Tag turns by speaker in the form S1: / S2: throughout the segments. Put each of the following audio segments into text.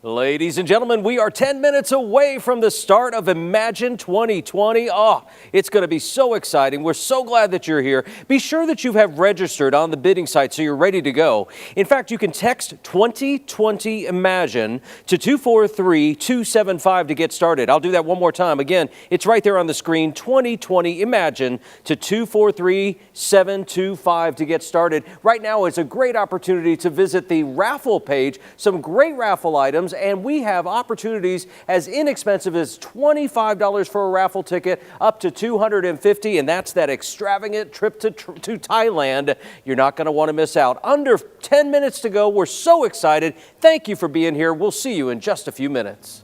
S1: Ladies and gentlemen, we are 10 minutes away from the start of Imagine 2020. Oh, it's going to be so exciting. We're so glad that you're here. Be sure that you have registered on the bidding site so you're ready to go. In fact, you can text 2020 Imagine to 243-275 to get started. I'll do that one more time. Again, it's right there on the screen, 2020 Imagine to 243-725 to get started. Right now is a great opportunity to visit the Raffle page. Some great raffle items. And we have opportunities as inexpensive as $25 for a raffle ticket up to $250, and that's that extravagant trip to Thailand. You're not going to want to miss out. Under 10 minutes to go. We're so excited. Thank you for being here. We'll see you in just a few minutes.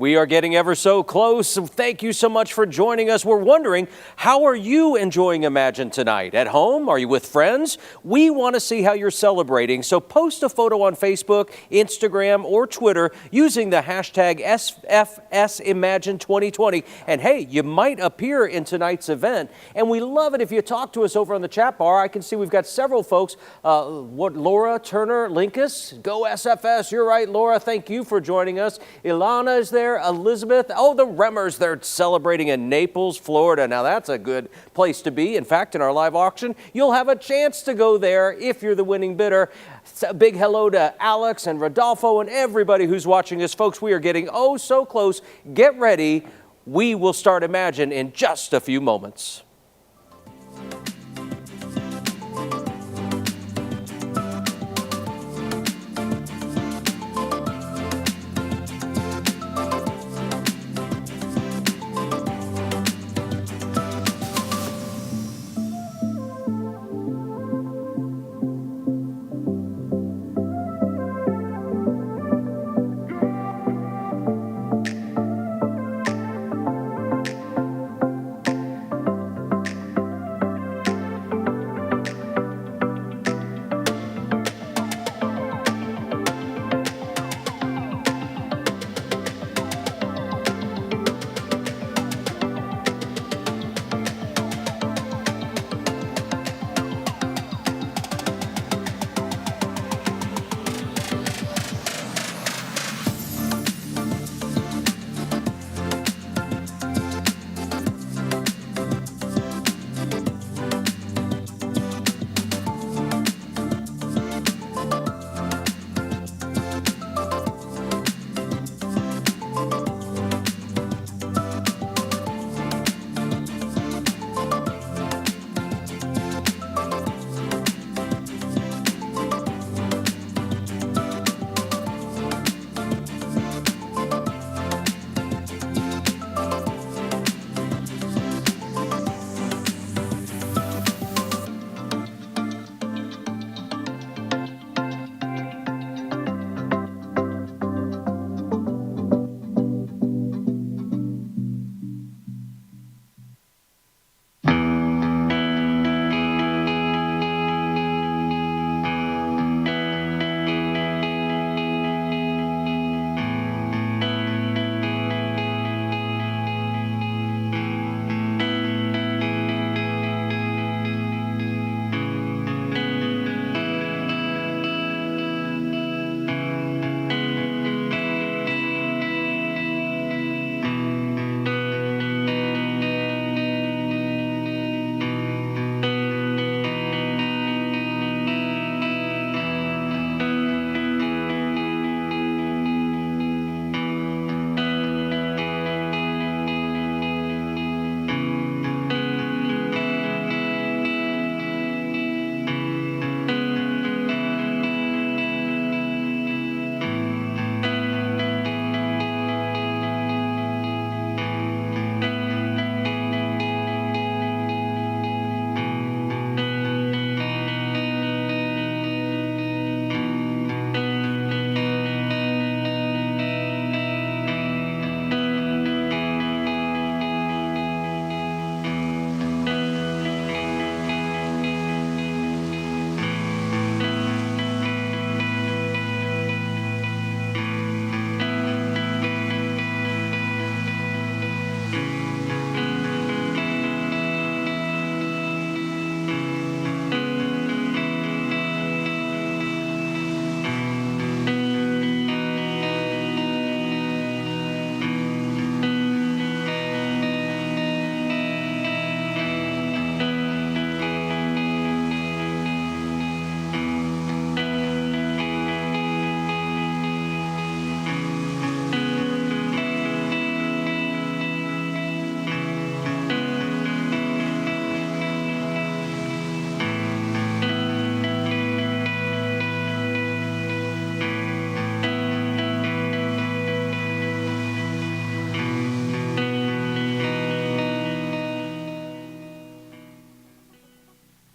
S1: We are getting ever so close. So thank you so much for joining us. We're wondering, how are you enjoying Imagine tonight? At home? Are you with friends? We want to see how you're celebrating. So post a photo on Facebook, Instagram, or Twitter using the hashtag SFSImagine2020. And hey, you might appear in tonight's event. And we love it if you talk to us over on the chat bar. I can see we've got several folks. Laura Turner Linkus, go SFS. You're right, Laura. Thank you for joining us. Ilana is there. Elizabeth. Oh, the Remmers. They're celebrating in Naples, Florida. Now that's a good place to be. In fact, in our live auction, you'll have a chance to go there if you're the winning bidder. A big hello to Alex and Rodolfo and everybody who's watching us. Folks, we are getting oh so close. Get ready. We will start Imagine in just a few moments.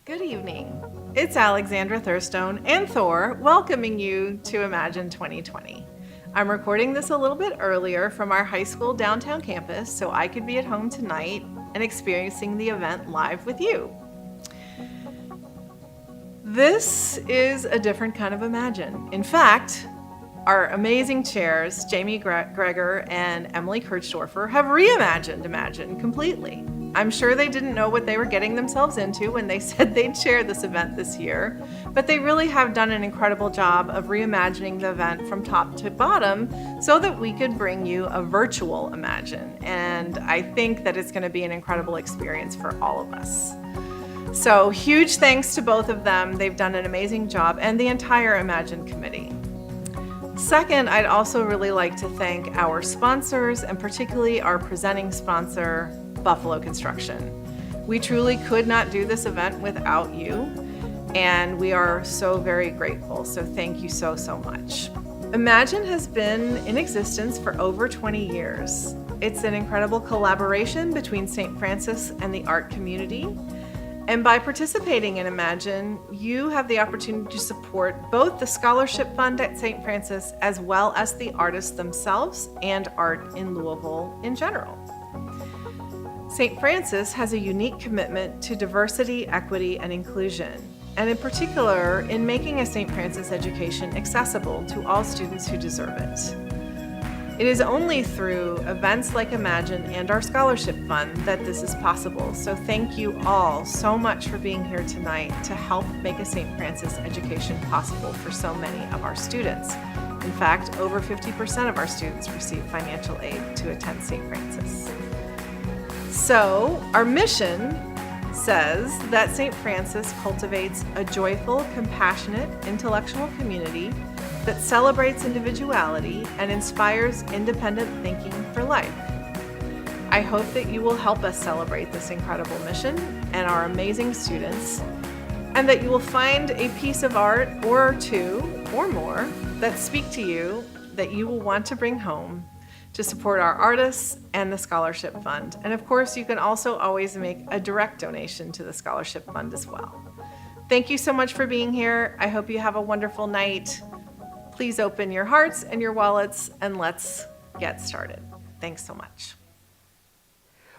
S2: Good evening. It's Alexandra Thurstone and Thor welcoming you to Imagine 2020. I'm recording this a little bit earlier from our high school downtown campus so I could be at home tonight and experiencing the event live with you. This is a different kind of Imagine. In fact, our amazing chairs, Jamie Greger and Emily Kirchdorfer, have reimagined Imagine completely. I'm sure they didn't know what they were getting themselves into when they said they'd chair this event this year, but they really have done an incredible job of reimagining the event from top to bottom so that we could bring you a virtual Imagine. And I think that it's going to be an incredible experience for all of us. So huge thanks to both of them. They've done an amazing job, and the entire Imagine committee. Second, I'd also really like to thank our sponsors, and particularly our presenting sponsor, Buffalo Construction. We truly could not do this event without you, and we are so very grateful. So thank you so much. Imagine has been in existence for over 20 years. It's an incredible collaboration between St. Francis and the art community. And by participating in Imagine, you have the opportunity to support both the Scholarship Fund at St. Francis as well as the artists themselves and art in Louisville in general. St. Francis has a unique commitment to diversity, equity, and inclusion, and in particular, in making a St. Francis education accessible to all students who deserve it. It is only through events like Imagine and our Scholarship Fund that this is possible, so thank you all so much for being here tonight to help make a St. Francis education possible for so many of our students. In fact, over 50% of our students receive financial aid to attend St. Francis. So, our mission says that St. Francis cultivates a joyful, compassionate, intellectual community that celebrates individuality and inspires independent thinking for life. I hope that you will help us celebrate this incredible mission and our amazing students, and that you will find a piece of art or two or more that speak to you that you will want to bring home to support our artists and the Scholarship Fund. And of course, you can also always make a direct donation to the Scholarship Fund as well. Thank you so much for being here. I hope you have a wonderful night. Please open your hearts and your wallets, and let's get started. Thanks so much.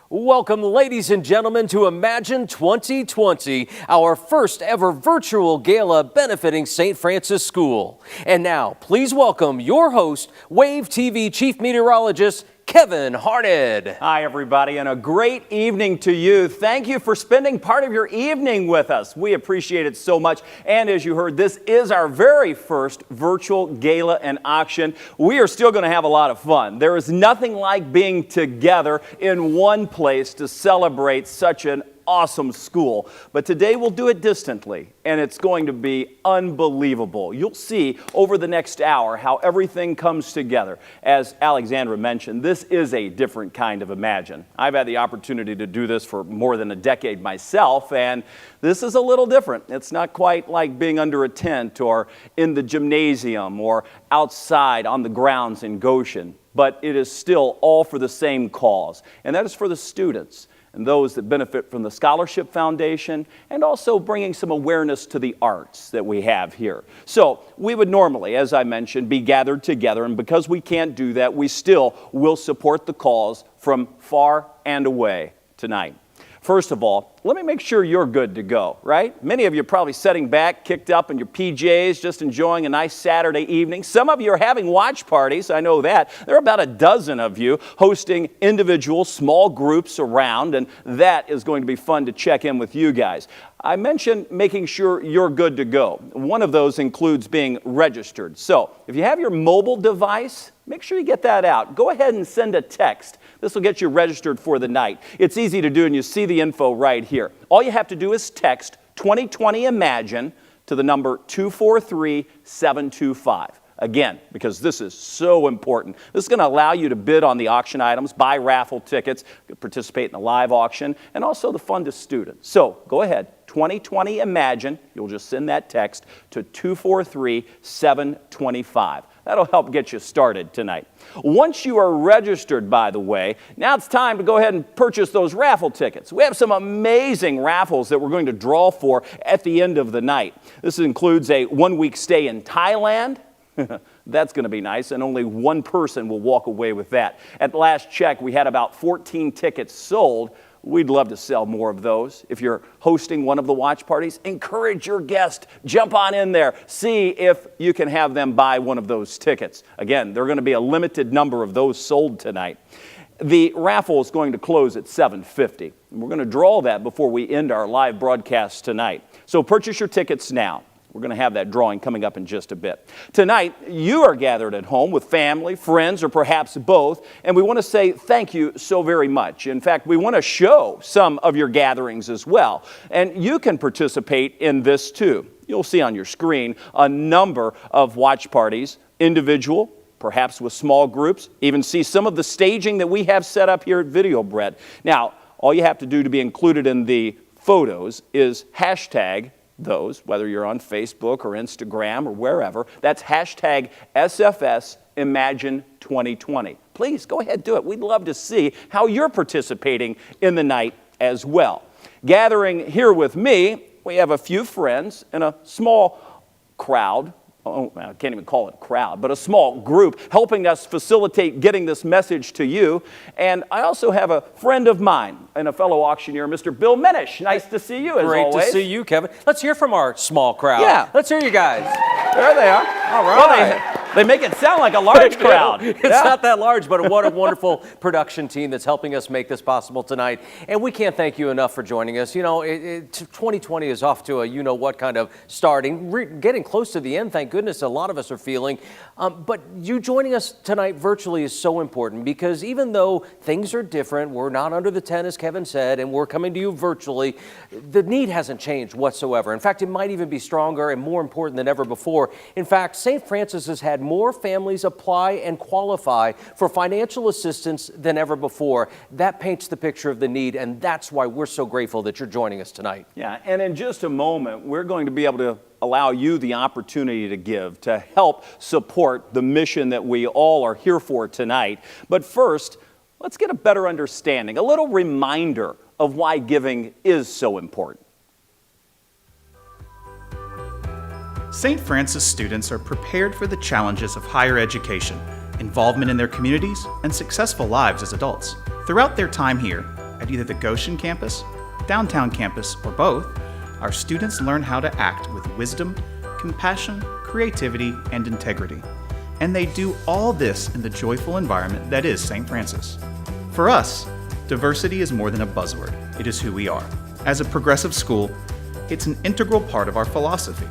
S1: Welcome, ladies and gentlemen, to Imagine 2020, our first ever virtual gala benefiting St. Francis School. And now, please welcome your host, Wave TV Chief Meteorologist, Kevin Harned.
S3: Hi, everybody, and a great evening to you. Thank you for spending part of your evening with us. We appreciate it so much. And as you heard, this is our very first virtual gala and auction. We are still going to have a lot of fun. There is nothing like being together in one place to celebrate such an awesome school. But today we'll do it distantly, and it's going to be unbelievable. You'll see over the next hour how everything comes together. As Alexandra mentioned, this is a different kind of Imagine. I've had the opportunity to do this for more than a decade myself, and this is a little different. It's not quite like being under a tent or in the gymnasium or outside on the grounds in Goshen, but it is still all for the same cause, and that is for the students and those that benefit from the Scholarship Foundation, and also bringing some awareness to the arts that we have here. So we would normally, as I mentioned, be gathered together, and because we can't do that, we still will support the cause from far and away tonight. First of all, let me make sure you're good to go, right? Many of you are probably sitting back, kicked up in your PJs, just enjoying a nice Saturday evening. Some of you are having watch parties, I know that. There are about a dozen of you hosting individual small groups around, and that is going to be fun to check in with you guys. I mentioned making sure you're good to go. One of those includes being registered. So if you have your mobile device, make sure you get that out. Go ahead and send a text. This will get you registered for the night. It's easy to do, and you see the info right here. All you have to do is text 2020 Imagine to the number 243-725. Again, because this is so important. This is going to allow you to bid on the auction items, buy raffle tickets, participate in the live auction, and also the fund to students. So go ahead, 2020 Imagine. You'll just send that text to 243-725. That'll help get you started tonight. Once you are registered, by the way, now it's time to go ahead and purchase those raffle tickets. We have some amazing raffles that we're going to draw for at the end of the night. This includes a one-week stay in Thailand, That's going to be nice, and only one person will walk away with that. At the last check, we had about 14 tickets sold. We'd love to sell more of those. If you're hosting one of the watch parties, encourage your guests. Jump on in there. See if you can have them buy one of those tickets. Again, there are going to be a limited number of those sold tonight. The raffle is going to close at 7:50. We're going to draw that before we end our live broadcast tonight. So purchase your tickets now. We're going to have that drawing coming up in just a bit. Tonight, you are gathered at home with family, friends, or perhaps both, and we want to say thank you so very much. In fact, we want to show some of your gatherings as well, and you can participate in this too. You'll see on your screen a number of watch parties, individual, perhaps with small groups, even see some of the staging that we have set up here at Video Bread. Now, all you have to do to be included in the photos is hashtag those, whether you're on Facebook or Instagram or wherever. That's hashtag SFS Imagine 2020. Please go ahead, do it. We'd love to see how you're participating in the night as well. Gathering here with me, we have a few friends and a small crowd. Oh, I can't even call it a crowd, but a small group helping us facilitate getting this message to you. And I also have a friend of mine and a fellow auctioneer, Mr. Bill Minish. Nice to see you, as always.
S1: Great to see you, Kevin. Let's hear from our small crowd.
S3: Yeah.
S1: Let's hear you guys.
S3: There they are.
S1: All right.
S3: Well, they make it sound like a large crowd.
S1: It's not that large, but what a wonderful production team that's helping us make this possible tonight. And we can't thank you enough for joining us. You know, 2020 is off to a you-know-what kind of starting. Getting close to the end, thank goodness, a lot of us are feeling. But you joining us tonight virtually is so important because even though things are different, we're not under the tent, as Kevin said, and we're coming to you virtually, the need hasn't changed whatsoever. In fact, it might even be stronger and more important than ever before. In fact, St. Francis has had more families apply and qualify for financial assistance than ever before. That paints the picture of the need, and that's why we're so grateful that you're joining us tonight.
S3: Yeah, and in just a moment, we're going to be able to allow you the opportunity to give, to help support the mission that we all are here for tonight. But first, let's get a better understanding, a little reminder of why giving is so important.
S4: St. Francis students are prepared for the challenges of higher education, involvement in their communities, and successful lives as adults. Throughout their time here, at either the Goshen campus, downtown campus, or both, our students learn how to act with wisdom, compassion, creativity, and integrity. And they do all this in the joyful environment that is St. Francis. For us, diversity is more than a buzzword. It is who we are. As a progressive school, it's an integral part of our philosophy.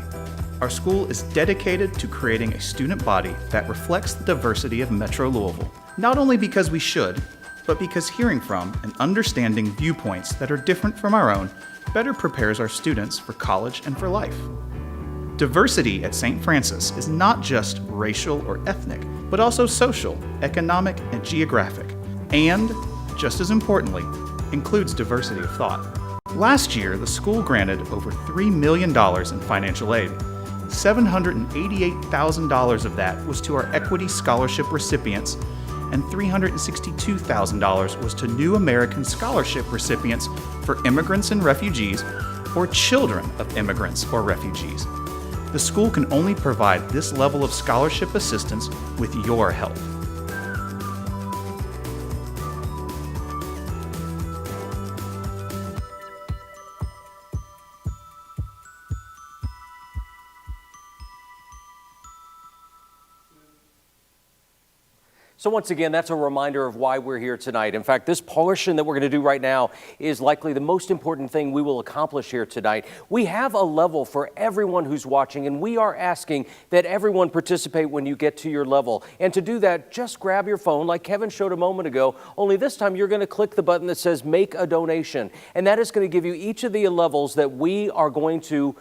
S4: Our school is dedicated to creating a student body that reflects the diversity of Metro Louisville, not only because we should, but because hearing from and understanding viewpoints that are different from our own better prepares our students for college and for life. Diversity at St. Francis is not just racial or ethnic, but also social, economic, and geographic, and, just as importantly, includes diversity of thought. Last year, the school granted over $3 million in financial aid. $788,000 of that was to our Equity Scholarship recipients, and $362,000 was to New American Scholarship recipients for immigrants and refugees, or children of immigrants or refugees. The school can only provide this level of scholarship assistance with your help.
S1: So once again, that's a reminder of why we're here tonight. In fact, this portion that we're going to do right now is likely the most important thing we will accomplish here tonight. We have a level for everyone who's watching, and we are asking that everyone participate when you get to your level. And to do that, just grab your phone like Kevin showed a moment ago, only this time you're going to click the button that says Make a Donation. And that is going to give you each of the levels that we are going to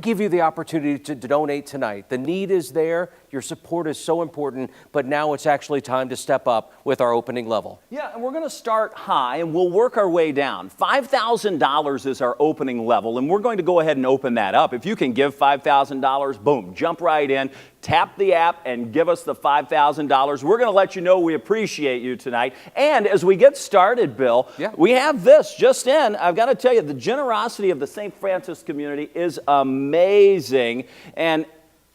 S1: give you the opportunity to donate tonight. The need is there. Your support is so important, but now it's actually time to step up with our opening level.
S3: Yeah, and we're going to start high and we'll work our way down. $5,000 is our opening level, and we're going to go ahead and open that up. If you can give $5,000, boom, jump right in, tap the app and give us the $5,000. We're going to let you know we appreciate you tonight. And as we get started, Bill, we have this just in. I've got to tell you, the generosity of the St. Francis community is amazing. And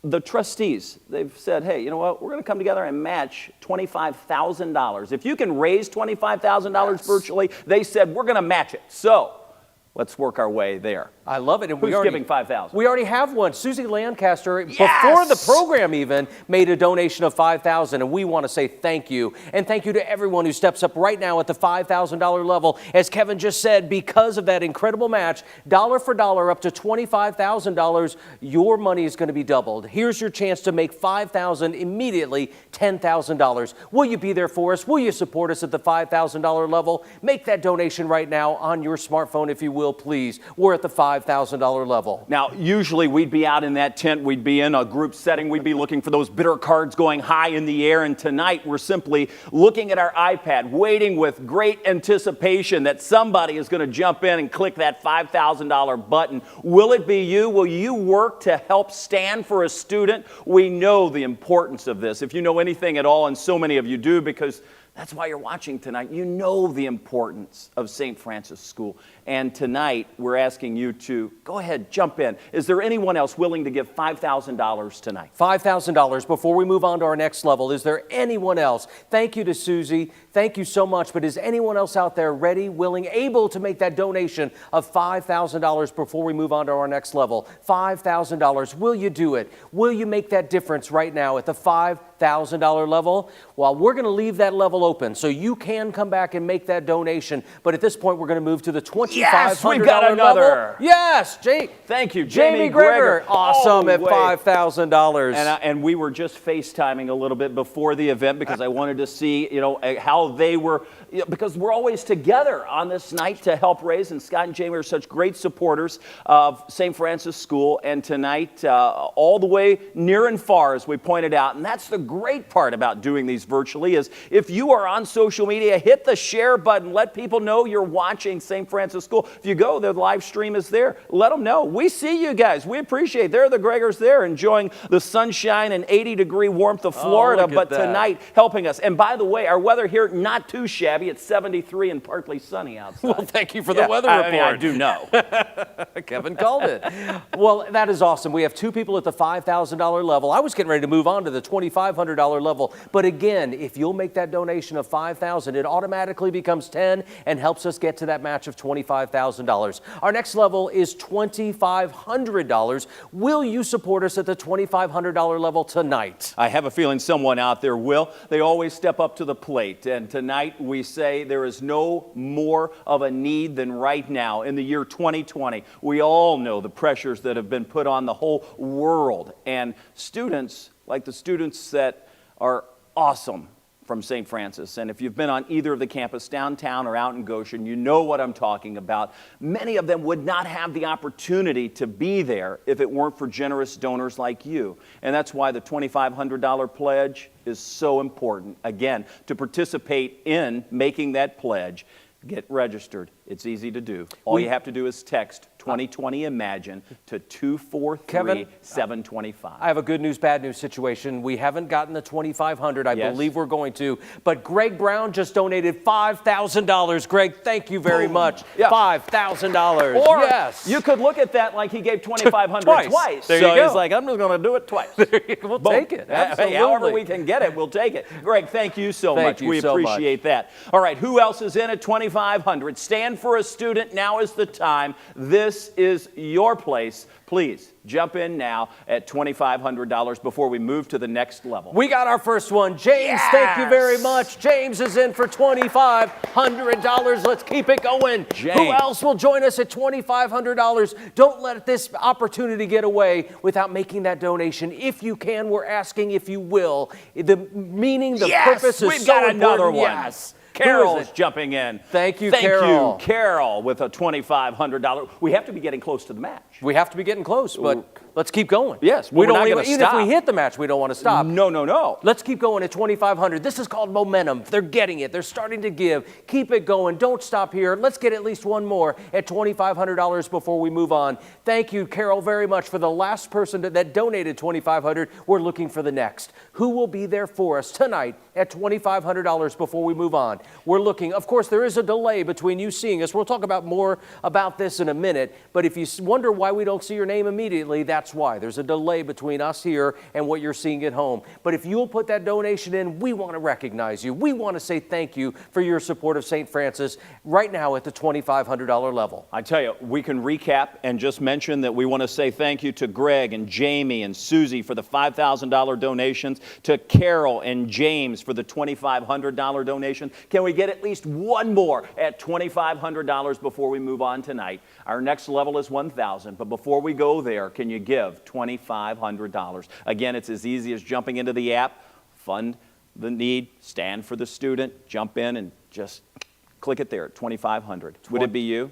S3: the trustees, they've said, hey, you know what, we're going to come together and match $25,000. If you can raise $25,000 virtually, they said, we're going to match it. So let's work our way there.
S1: I love it. And
S3: Who's giving $5,000?
S1: We already have one. Susie Lancaster, before the program even, made a donation of $5,000, and we want to say thank you. And thank you to everyone who steps up right now at the $5,000 level. As Kevin just said, because of that incredible match, dollar for dollar up to $25,000, your money is going to be doubled. Here's your chance to make $5,000 immediately $10,000. Will you be there for us? Will you support us at the $5,000 level? Make that donation right now on your smartphone, if you will, please. We're at the $5,000 level.
S3: Now, usually we'd be out in that tent, we'd be in a group setting, we'd be looking for those bidder cards going high in the air, and tonight we're simply looking at our iPad, waiting with great anticipation that somebody is going to jump in and click that $5,000 button. Will it be you? Will you work to help stand for a student? We know the importance of this. If you know anything at all, and so many of you do, because that's why you're watching tonight. You know the importance of St. Francis School. And tonight, we're asking you to go ahead, jump in. Is there anyone else willing to give $5,000 tonight?
S1: $5,000 before we move on to our next level. Is there anyone else? Thank you to Susie. Thank you so much. But is anyone else out there ready, willing, able to make that donation of $5,000 before we move on to our next level? $5,000. Will you do it? Will you make that difference right now at the $5,000 level? Well, we're going to leave that level open so you can come back and make that donation. But at this point, we're going to move to the $2,500
S3: Yes, we've got another.
S1: level. Yes,
S3: Thank you,
S1: Jamie Greger. Awesome at $5,000.
S3: And we were just FaceTiming a little bit before the event because I wanted to see, how they were, because we're always together on this night to help raise. And Scott and Jamie are such great supporters of St. Francis School. And tonight, all the way near and far, as we pointed out, and that's the great part about doing these virtually, is if you are on social media, hit the share button. Let people know you're watching St. Francis School. If you go, the live stream is there. Let them know. We see you guys. We appreciate it. There are the Gregors there enjoying the sunshine and 80-degree warmth of Florida, but tonight helping us. And by the way, our weather here, not too shabby. It's 73 and partly sunny outside.
S1: Well, thank you for the weather report.
S3: I do know.
S1: Kevin called it. Well, that is awesome. We have two people at the $5,000 level. I was getting ready to move on to the $2,500 level. But again, if you'll make that donation of $5,000, it automatically becomes $10,000 and helps us get to that match of $25,000. Our next level is $2,500. Will you support us at the $2,500 level tonight?
S3: I have a feeling someone out there will. They always step up to the plate. And tonight we say there is no more of a need than right now in the year 2020. We all know the pressures that have been put on the whole world. And students, like the students that are awesome from St. Francis. And if you've been on either of the campus, downtown or out in Goshen, you know what I'm talking about. Many of them would not have the opportunity to be there if it weren't for generous donors like you. And that's why the $2,500 pledge is so important. Again, to participate in making that pledge, get registered. It's easy to do. All you have to do is text 2020 Imagine to 243-725.
S1: I have a good news, bad news situation. We haven't gotten the $2,500. I believe we're going to. But Greg Brown just donated $5,000. Greg, thank you very much. Yeah. $5,000.
S3: Or
S1: yes.
S3: You could look at that like he gave $2,500 twice.
S1: There
S3: so
S1: you go.
S3: He's like, I'm just going to do it twice.
S1: We'll take it. Absolutely.
S3: However we can get it, we'll take it. Greg, thank you so much. We appreciate that. All right, who else is in at $2,500? Stand for a student. Now is the time. This is your place. Please jump in now at $2,500 before we move to the next level.
S1: We got our first one. James, thank you very much. James is in for $2,500. Let's keep it going.
S3: James.
S1: Who else will join us at $2,500? Don't let this opportunity get away without making that donation. If you can, we're asking if you will. The meaning, the purpose is
S3: we've
S1: so
S3: got
S1: important.
S3: another one.
S1: Yes.
S3: Carol is jumping in.
S1: Thank you, Carol.
S3: Thank you, Carol, with a $2,500. We have to be getting close to the match.
S1: We have to be getting close, but let's keep going.
S3: Yes,
S1: we
S3: we're
S1: don't
S3: not
S1: even
S3: gonna stop.
S1: if we hit the match, we don't want to stop.
S3: No.
S1: Let's keep going at $2,500. This is called momentum. They're getting it. They're starting to give. Keep it going. Don't stop here. Let's get at least one more at $2,500 before we move on. Thank you, Carol, very much for the last person that donated $2,500. We're looking for the next. Who will be there for us tonight at $2,500 before we move on? We're looking, of course, there is a delay between you seeing us. We'll talk about more about this in a minute, but if you wonder why we don't see your name immediately, that's why. There's a delay between us here and what you're seeing at home. But if you'll put that donation in, we want to recognize you. We want to say thank you for your support of St. Francis right now at the $2,500 level.
S3: I tell you, we can recap and just mention that we want to say thank you to Greg and Jamie and Susie for the $5,000 donations, to Carol and James for the $2,500 donation. Can we get at least one more at $2,500 before we move on tonight? Our next level is $1,000, but before we go there, can you give $2,500? Again, it's as easy as jumping into the app, fund the need, stand for the student, jump in and just click it there at $2,500. Would it be you?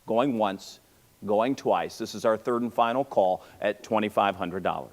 S3: Going once, going twice. This is our third and final call at $2,500.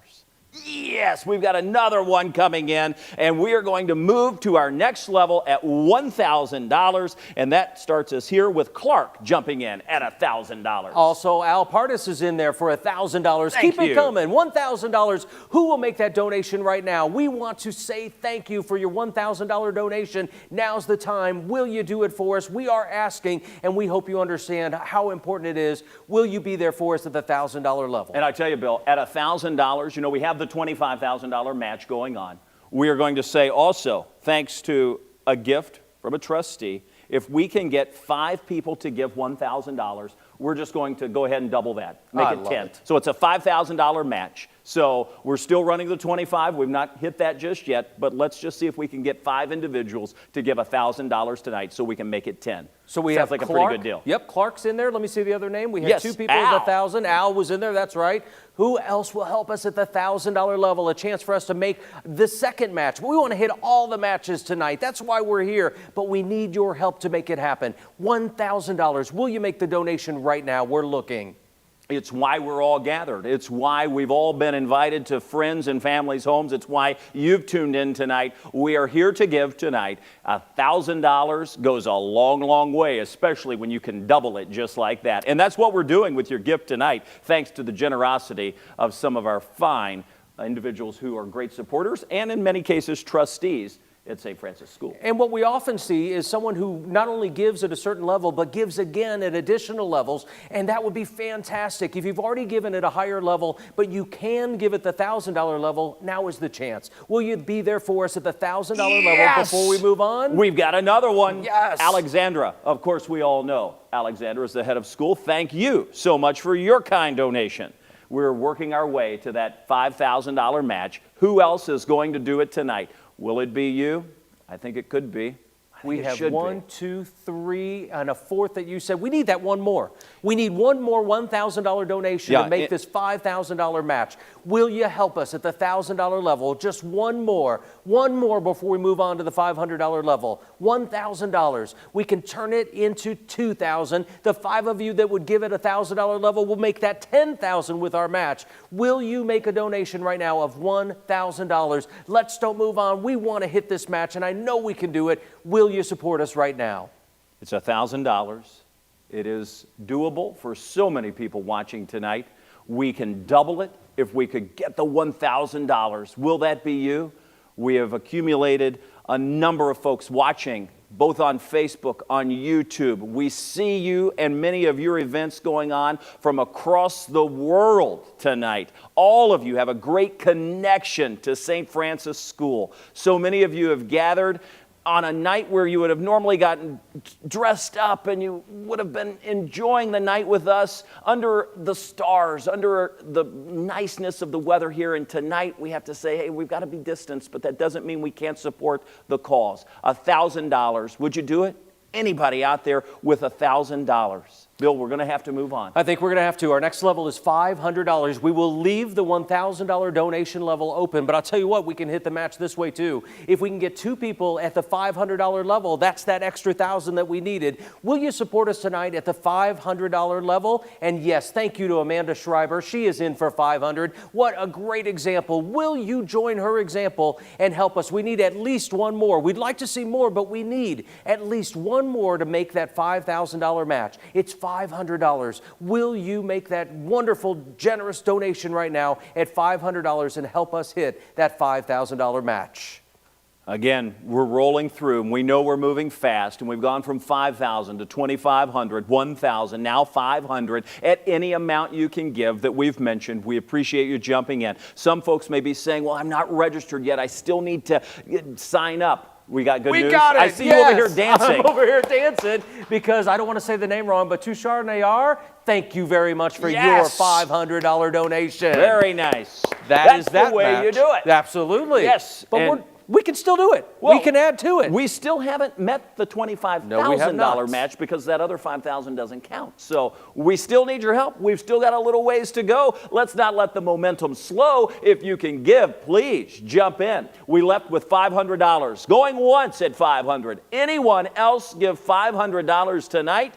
S3: Yes, we've got another one coming in, and we are going to move to our next level at $1,000, and that starts us here with Clark jumping in at $1,000.
S1: Also, Al Partis is in there for $1,000. Keep it coming. $1,000. Who will make that donation right now? We want to say thank you for your $1,000 donation. Now's the time. Will you do it for us? We are asking, and we hope you understand how important it is. Will you be there for us at the $1,000 level?
S3: And I tell you, Bill, at $1,000, you know, we have the $25,000 match going on. We are going to say also, thanks to a gift from a trustee, if we can get 5 people to give $1,000, we're just going to go ahead and double that, make it 10. So it's a $5,000 match. So we're still running the 25. We've not hit that just yet, but let's just see if we can get 5 individuals to give $1,000 tonight so we can make it 10.
S1: So we
S3: Sounds
S1: have
S3: like
S1: Clark.
S3: A pretty good deal.
S1: Yep, Clark's in there. Let me see the other name. We had
S3: Yes,
S1: 2 people
S3: Al.
S1: at 1,000. Al was in there, that's right. Who else will help us at the $1,000 level? A chance for us to make the second match. We want to hit all the matches tonight. That's why we're here, but we need your help to make it happen. $1,000. Will you make the donation right now? We're looking.
S3: It's why we're all gathered. It's why we've all been invited to friends and families' homes. It's why you've tuned in tonight. We are here to give tonight. $1,000 goes a long, long way, especially when you can double it just like that. And that's what we're doing with your gift tonight, thanks to the generosity of some of our fine individuals who are great supporters and in many cases trustees at St. Francis School.
S1: And what we often see is someone who not only gives at a certain level, but gives again at additional levels, and that would be fantastic. If you've already given at a higher level, but you can give at the $1,000 level, now is the chance. Will you be there for us at the $1,000 level before we move on?
S3: We've got another one.
S1: Yes.
S3: Alexandra. Of course, we all know Alexandra is the head of school. Thank you so much for your kind donation. We're working our way to that $5,000 match. Who else is going to do it tonight? Will it be you? I think it could be.
S1: We have 1, 2, 3, and a fourth that you said. We need that one more. We need one more $1,000 donation to make this $5,000 match. Will you help us at the $1,000 level? Just one more before we move on to the $500 level. $1,000. We can turn it into $2,000. The 5 of you that would give it $1,000 level will make that $10,000 with our match. Will you make a donation right now of $1,000? Let's don't move on. We want to hit this match, and I know we can do it. Will you support us right now?
S3: It's $1,000. It is doable for so many people watching tonight. We can double it if we could get the $1,000. Will that be you? We have accumulated a number of folks watching, both on Facebook, on YouTube. We see you and many of your events going on from across the world tonight. All of you have a great connection to St. Francis School. So many of you have gathered on a night where you would have normally gotten dressed up and you would have been enjoying the night with us under the stars, under the niceness of the weather here. And tonight we have to say, hey, we've got to be distanced, but that doesn't mean we can't support the cause. $1,000. Would you do it? Anybody out there with $1,000? Bill, we're going to have to move on.
S1: I think we're going to have to. Our next level is $500. We will leave the $1,000 donation level open, but I'll tell you what, we can hit the match this way too. If we can get 2 people at the $500 level, that's that extra $1,000 that we needed. Will you support us tonight at the $500 level? And yes, thank you to Amanda Schreiber. She is in for $500. What a great example. Will you join her example and help us? We need at least one more. We'd like to see more, but we need at least one more to make that $5,000 match. It's $500. Will you make that wonderful, generous donation right now at $500 and help us hit that $5,000 match?
S3: Again, we're rolling through, and we know we're moving fast, and we've gone from 5,000 to 2,500, 1,000, now 500, at any amount you can give that we've mentioned. We appreciate you jumping in. Some folks may be saying, well, I'm not registered yet. I still need to sign up. We got good news.
S1: We got it.
S3: I see you over here dancing.
S1: I'm over here dancing because I don't want to say the name wrong, but Tushar Nayar, thank you very much for your $500 donation.
S3: Very nice.
S1: That's
S3: the way
S1: match.
S3: you do it.
S1: Absolutely.
S3: Yes.
S1: But we can still do it.
S3: Well,
S1: we can add to it.
S3: We still haven't met the $25,000 match because that other $5,000 doesn't count. So we still need your help. We've still got a little ways to go. Let's not let the momentum slow. If you can give, please jump in. We left with $500. Going once at $500. Anyone else give $500 tonight?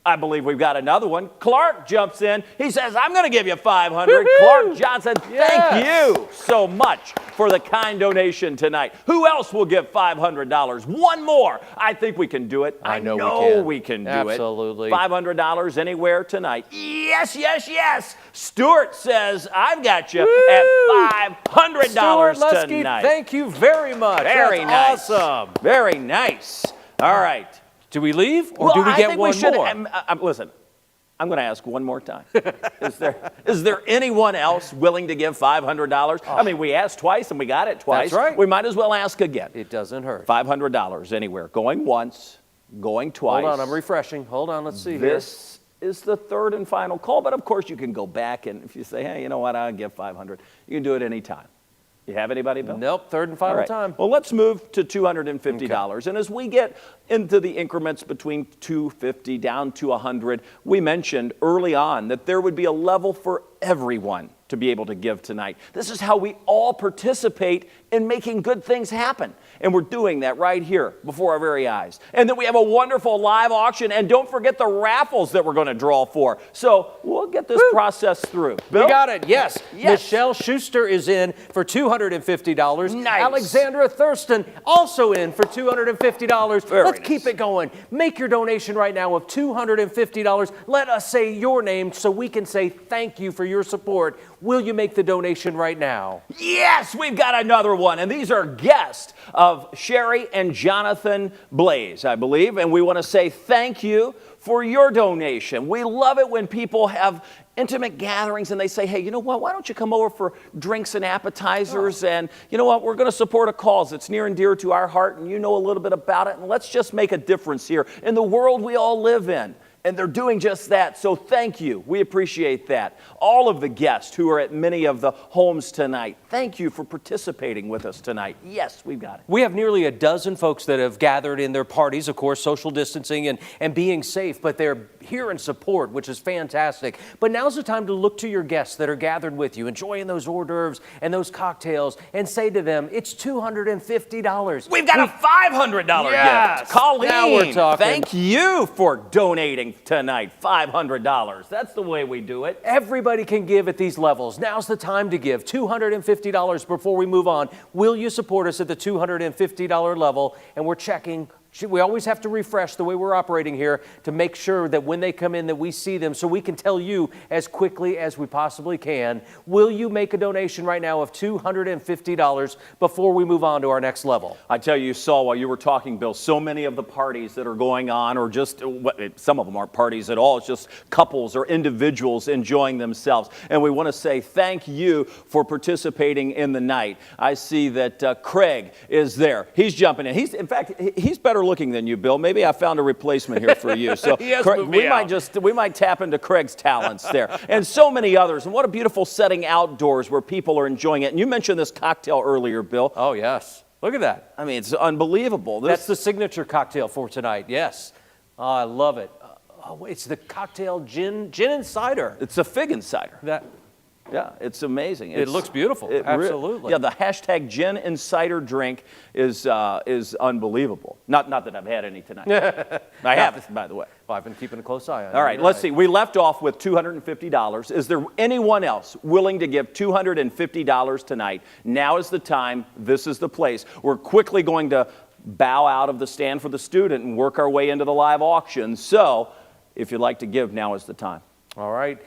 S3: I believe we've got another one. Clark jumps in. He says, I'm going to give you $500.
S1: Woo-hoo!
S3: Clark Johnson, thank you so much for the kind donation tonight. Who else will give $500? One more. I think we can do it.
S1: I know
S3: we can do
S1: Absolutely.
S3: it. $500 anywhere tonight. Yes, yes, yes. Stuart says, I've got you at $500
S1: Stuart Lusky,
S3: tonight.
S1: thank you very much.
S3: Very
S1: That's
S3: nice.
S1: Awesome.
S3: Very nice. All right.
S1: Do we leave or do we
S3: I
S1: get
S3: think
S1: one
S3: we should,
S1: more?
S3: Listen, I'm going to ask one more time. Is there anyone else willing to give $500? I mean, we asked twice and we got it twice.
S1: That's right.
S3: We might as well ask again.
S1: It doesn't hurt.
S3: $500 anywhere. Going once, going twice.
S1: Hold on, I'm refreshing. Hold on, let's see here.
S3: This is the third and final call, but of course you can go back and if you say, hey, you know what, I'll give $500. You can do it anytime. You have anybody, Bill?
S1: Nope, third and final time.
S3: Well, let's move to $250. Okay. And as we get into the increments between $250 down to $100, we mentioned early on that there would be a level for everyone to be able to give tonight. This is how we all participate in making good things happen. And we're doing that right here before our very eyes. And then we have a wonderful live auction. And don't forget the raffles that we're going to draw for. So we'll get this process through. Bill?
S1: We got it, yes.
S3: Yes.
S1: Michelle Schuster is in for $250.
S3: Nice.
S1: Alexandra Thurston also in for $250. Let's keep it going. Make your donation right now of $250. Let us say your name so we can say thank you for your support. Will you make the donation right now?
S3: Yes, we've got another one. And these are guests of Sherry and Jonathan Blaze, I believe. And we want to say thank you for your donation. We love it when people have intimate gatherings and they say, hey, you know what, why don't you come over for drinks and appetizers? And you know what, we're going to support a cause that's near and dear to our heart and you know a little bit about it. And let's just make a difference here in the world we all live in. And they're doing just that. So thank you. We appreciate that. All of the guests who are at many of the homes tonight, thank you for participating with us tonight. Yes, we've got it.
S1: We have nearly a dozen folks that have gathered in their parties, of course, social distancing and being safe, but they're here in support, which is fantastic. But now's the time to look to your guests that are gathered with you, enjoying those hors d'oeuvres and those cocktails, and say to them, it's $250.
S3: We've got a $500 gift. Colleen,
S1: now we're talking.
S3: Thank you for donating tonight. $500. That's the way we do it.
S1: Everybody can give at these levels. Now's the time to give $250 before we move on. Will you support us at the $250 level? And we're checking. We always have to refresh the way we're operating here to make sure that when they come in that we see them so we can tell you as quickly as we possibly can. Will you make a donation right now of $250 before we move on to our next level?
S3: I tell you, saw while you were talking, Bill, so many of the parties that are going on, or just some of them aren't parties at all, it's just couples or individuals enjoying themselves. And we want to say thank you for participating in the night. I see that Craig is there. He's jumping in. In fact, he's better looking than you, Bill. Maybe I found a replacement here for you. So we might tap into Craig's talents there. And so many others. And what a beautiful setting outdoors where people are enjoying it. And you mentioned this cocktail earlier, Bill.
S1: Oh, yes. Look at that.
S3: I mean, it's unbelievable.
S1: That's the signature cocktail for tonight. Yes. Oh, I love it. It's the cocktail gin and cider.
S3: It's a fig and cider. Yeah, it's amazing.
S1: It looks beautiful. Absolutely.
S3: Yeah, the hashtag gin and cider drink is unbelievable. Not that I've had any tonight. I haven't, by the way.
S1: Well, I've been keeping a close eye on it.
S3: All right, let's see. We left off with $250. Is there anyone else willing to give $250 tonight? Now is the time. This is the place. We're quickly going to bow out of the stand for the student and work our way into the live auction. So if you'd like to give, now is the time.
S1: All right.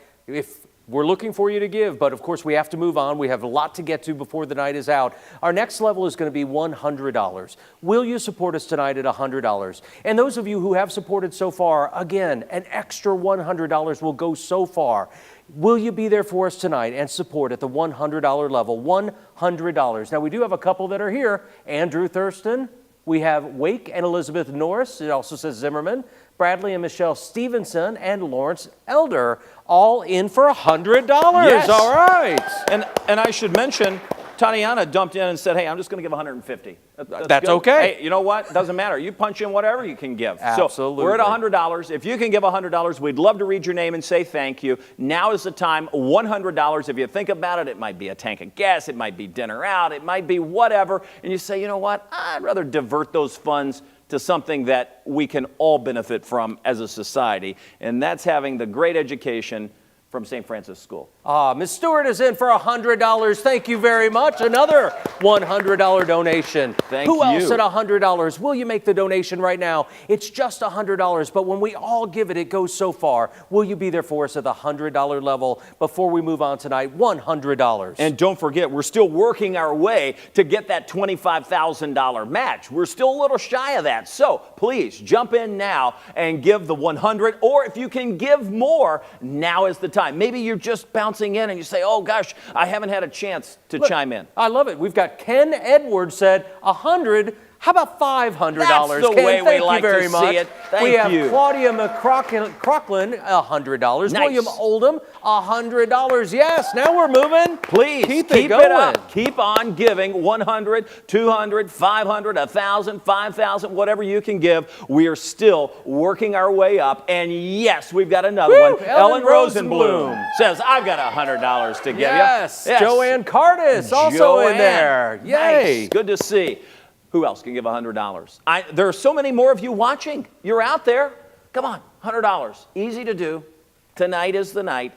S1: We're looking for you to give, but of course we have to move on. We have a lot to get to before the night is out. Our next level is going to be $100. Will you support us tonight at $100? And those of you who have supported so far, again, an extra $100 will go so far. Will you be there for us tonight and support at the $100 level? $100. Now, we do have a couple that are here. Andrew Thurston. We have Wake and Elizabeth Norris. It also says Zimmerman. Bradley and Michelle Stevenson and Lawrence Elder, all in for $100.
S3: Yes.
S1: All right.
S3: And I should mention, Tatiana dumped in and said, hey, I'm just going to give 150.
S1: That's
S3: good.
S1: okay.
S3: Hey, you know what? Doesn't matter. You punch in whatever you can give.
S1: Absolutely.
S3: So we're at $100. If you can give $100, we'd love to read your name and say thank you. Now is the time. $100. If you think about it, it might be a tank of gas. It might be dinner out. It might be whatever. And you say, you know what? I'd rather divert those funds to something that we can all benefit from as a society. And that's having the great education from St. Francis School.
S1: Ms. Stewart is in for $100. Thank you very much. Another $100 donation.
S3: Thank
S1: Who
S3: you.
S1: else at $100? Will you make the donation right now? It's just $100, but when we all give it, it goes so far. Will you be there for us at the $100 level before we move on tonight? $100.
S3: And don't forget, we're still working our way to get that $25,000 match. We're still a little shy of that. So please jump in now and give the $100, or if you can give more, now is the time. Maybe you're just bouncing in and you say, oh gosh, I haven't had a chance to chime in.
S1: I love it. We've got Ken Edwards said $100. How about $500?
S3: That's the
S1: Ken,
S3: way we
S1: thank
S3: like
S1: you very
S3: to
S1: much.
S3: see it. Thank
S1: we have
S3: you.
S1: Claudia McCrocklin, $100.
S3: Nice.
S1: William Oldham, $100. Yes, now we're moving.
S3: Please
S1: keep
S3: it
S1: going.
S3: up. Keep on giving. 100, 200, 500, 1,000, 5,000, whatever you can give. We are still working our way up. And yes, we've got another
S1: Woo!
S3: one.
S1: Ellen
S3: Rosenblum says, I've got $100 to give
S1: Yes.
S3: you.
S1: Joanne Cardis also in
S3: Joanne.
S1: there. Yay.
S3: Nice. Good to see. Who else can give $100? There are so many more of you watching. You're out there. Come on, $100. Easy to do. Tonight is the night.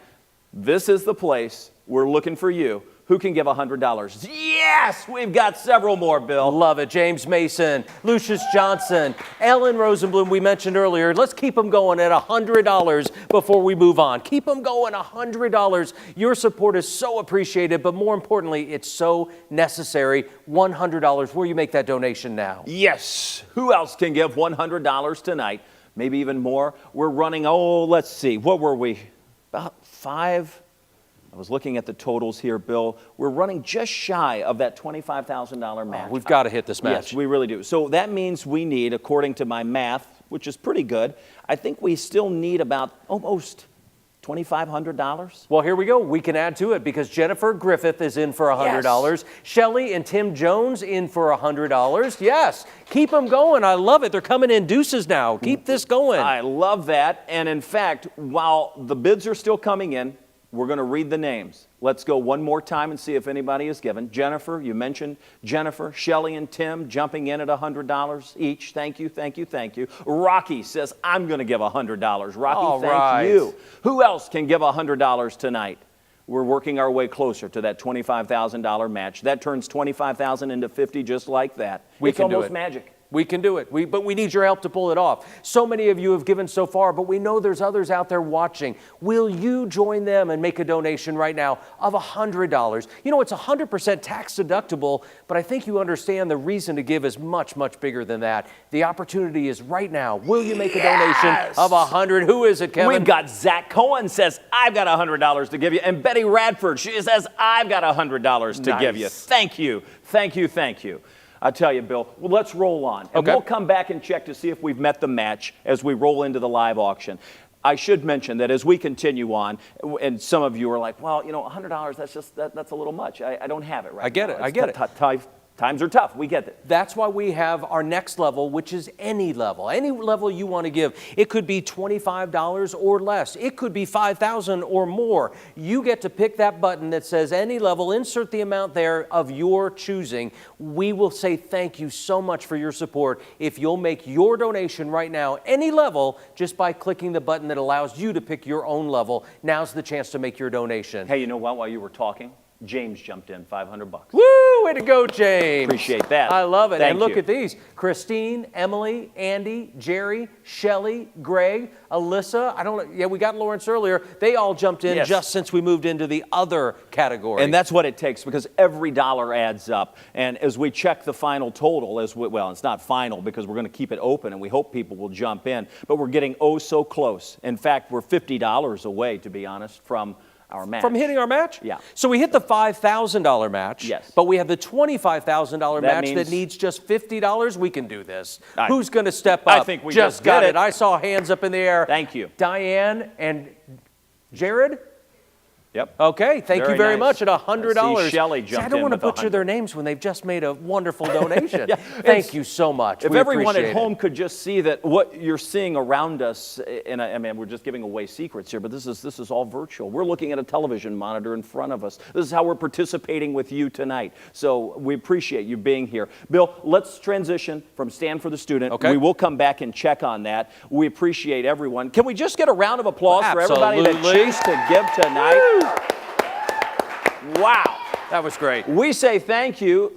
S3: This is the place. We're looking for you. Who can give $100? Yes, we've got several more, Bill.
S1: Love it. James Mason, Lucius Johnson, Ellen Rosenblum we mentioned earlier. Let's keep them going at $100 before we move on. Keep them going, $100. Your support is so appreciated, but more importantly, it's so necessary. $100. Will you make that donation now?
S3: Yes. Who else can give $100 tonight? Maybe even more. We're running, let's see. What were we? About 5? I was looking at the totals here, Bill. We're running just shy of that $25,000 match.
S1: We've got to hit this match.
S3: Yes, we really do. So that means we need, according to my math, which is pretty good, I think we still need about almost $2,500.
S1: Well, here we go. We can add to it because Jennifer Griffith is in for $100.
S3: Yes.
S1: Shelley and Tim Jones in for $100. Yes. Keep them going. I love it. They're coming in deuces now. Keep this going.
S3: I love that. And in fact, while the bids are still coming in, we're going to read the names. Let's go one more time and see if anybody is given. Jennifer, you mentioned Jennifer, Shelley, and Tim jumping in at $100 each. Thank you, thank you, thank you. Rocky says, I'm going to give $100. Rocky,
S1: All
S3: thank
S1: right.
S3: you. Who else can give $100 tonight? We're working our way closer to that $25,000 match. That turns $25,000 into $50 just like that. It's almost magic.
S1: We can do it, but we need your help to pull it off. So many of you have given so far, but we know there's others out there watching. Will you join them and make a donation right now of $100? You know, it's 100% tax deductible, but I think you understand the reason to give is much, much bigger than that. The opportunity is right now. Will you make a donation of $100? Who is it, Kevin?
S3: We've got Zach Cohen says, I've got $100 to give you. And Betty Radford, she says, I've got $100 to give you. Thank you, thank you, thank you. I tell you, Bill, well, let's roll on. And we'll come back and check to see if we've met the match as we roll into the live auction. I should mention that as we continue on, and some of you are like, well, you know, $100, that's a little much. I don't have it right now.
S1: I get it, I get it.
S3: Times are tough. We get it.
S1: That's why we have our next level, which is any level you want to give. It could be $25 or less. It could be $5,000 or more. You get to pick that button that says any level, insert the amount there of your choosing. We will say thank you so much for your support if you'll make your donation right now, any level, just by clicking the button that allows you to pick your own level. Now's the chance to make your donation.
S3: Hey, you know what? While you were talking, James jumped in, $500.
S1: Woo! Woo! Way to go, James.
S3: Appreciate that.
S1: I love it.
S3: Thank
S1: and look
S3: you.
S1: at these. Christine, Emily, Andy, Jerry, Shelly, Greg, Alyssa. We got Lawrence earlier. They all jumped in just since we moved into the other category.
S3: And that's what it takes, because every dollar adds up. And as we check the final total, well, it's not final because we're going to keep it open and we hope people will jump in, but we're getting oh so close. In fact, we're $50 away, to be honest, from our match.
S1: From hitting our match?
S3: Yeah.
S1: So we hit the $5,000 match.
S3: Yes.
S1: But we have the $25,000 match
S3: means-
S1: that needs just $50. We can do this.
S3: I-
S1: Who's going to step up?
S3: I think we just
S1: got
S3: did
S1: it.
S3: it.
S1: I saw hands up in the air.
S3: Thank you.
S1: Diane and Jared?
S3: Yep.
S1: Okay, thank you very much at $100.
S3: I see Shelley jumped
S1: I don't
S3: in
S1: want to
S3: with
S1: butcher
S3: 100.
S1: their names when they've just made a wonderful donation.
S3: Yeah,
S1: Thank you so much.
S3: If
S1: We
S3: everyone at
S1: appreciate
S3: home
S1: it.
S3: could just see that what you're seeing around us, and I mean, we're just giving away secrets here, but this is all virtual. We're looking at a television monitor in front of us. This is how we're participating with you tonight. So we appreciate you being here. Bill, let's transition from Stand for the Student.
S1: Okay.
S3: We will come back and check on that. We appreciate everyone. Can we just get a round of applause for everybody that
S1: Absolutely.
S3: chose to give tonight? Wow.
S1: That was great.
S3: We say thank you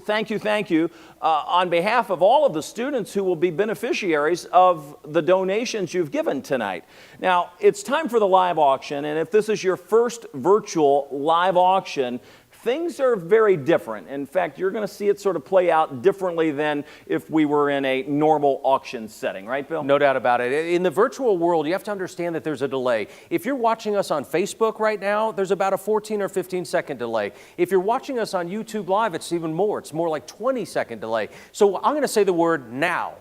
S3: on behalf of all of the students who will be beneficiaries of the donations you've given tonight. Now, it's time for the live auction, and if this is your first virtual live auction, things are very different. In fact, you're going to see it sort of play out differently than if we were in a normal auction setting, right, Bill?
S1: No doubt about it. In the virtual world, you have to understand that there's a delay. If you're watching us on Facebook right now, there's about a 14 or 15 second delay. If you're watching us on YouTube Live, it's even more. It's more like 20-second delay. So I'm going to say the word now.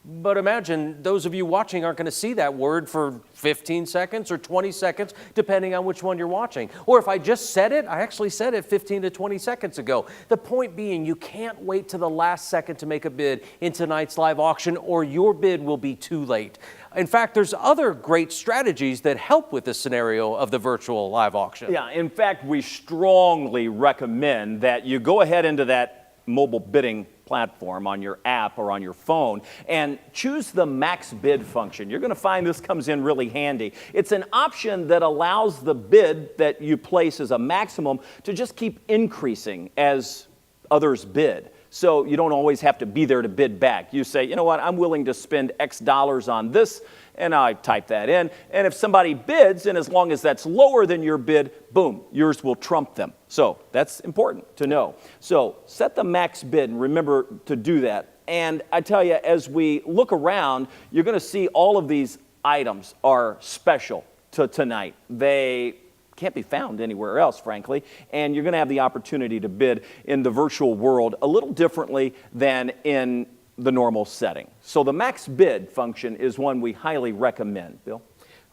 S1: But imagine those of you watching aren't going to see that word for 15 seconds or 20 seconds, depending on which one you're watching. Or if I just said it, I actually said it 15 to 20 seconds ago. The point being, you can't wait to the last second to make a bid in tonight's live auction, or your bid will be too late. In fact, there's other great strategies that help with this scenario of the virtual live auction.
S3: Yeah, in fact, we strongly recommend that you go ahead into that mobile bidding platform on your app or on your phone and choose the max bid function. You're going to find this comes in really handy. It's an option that allows the bid that you place as a maximum to just keep increasing as others bid. So you don't always have to be there to bid back. You say, you know what, I'm willing to spend X dollars on this, and I type that in. And if somebody bids, and as long as that's lower than your bid, boom, yours will trump them. So that's important to know. So set the max bid, and remember to do that. And I tell you, as we look around, you're going to see all of these items are special to tonight. They can't be found anywhere else, frankly, and you're going to have the opportunity to bid in the virtual world a little differently than in the normal setting. So the max bid function is one we highly recommend. Bill?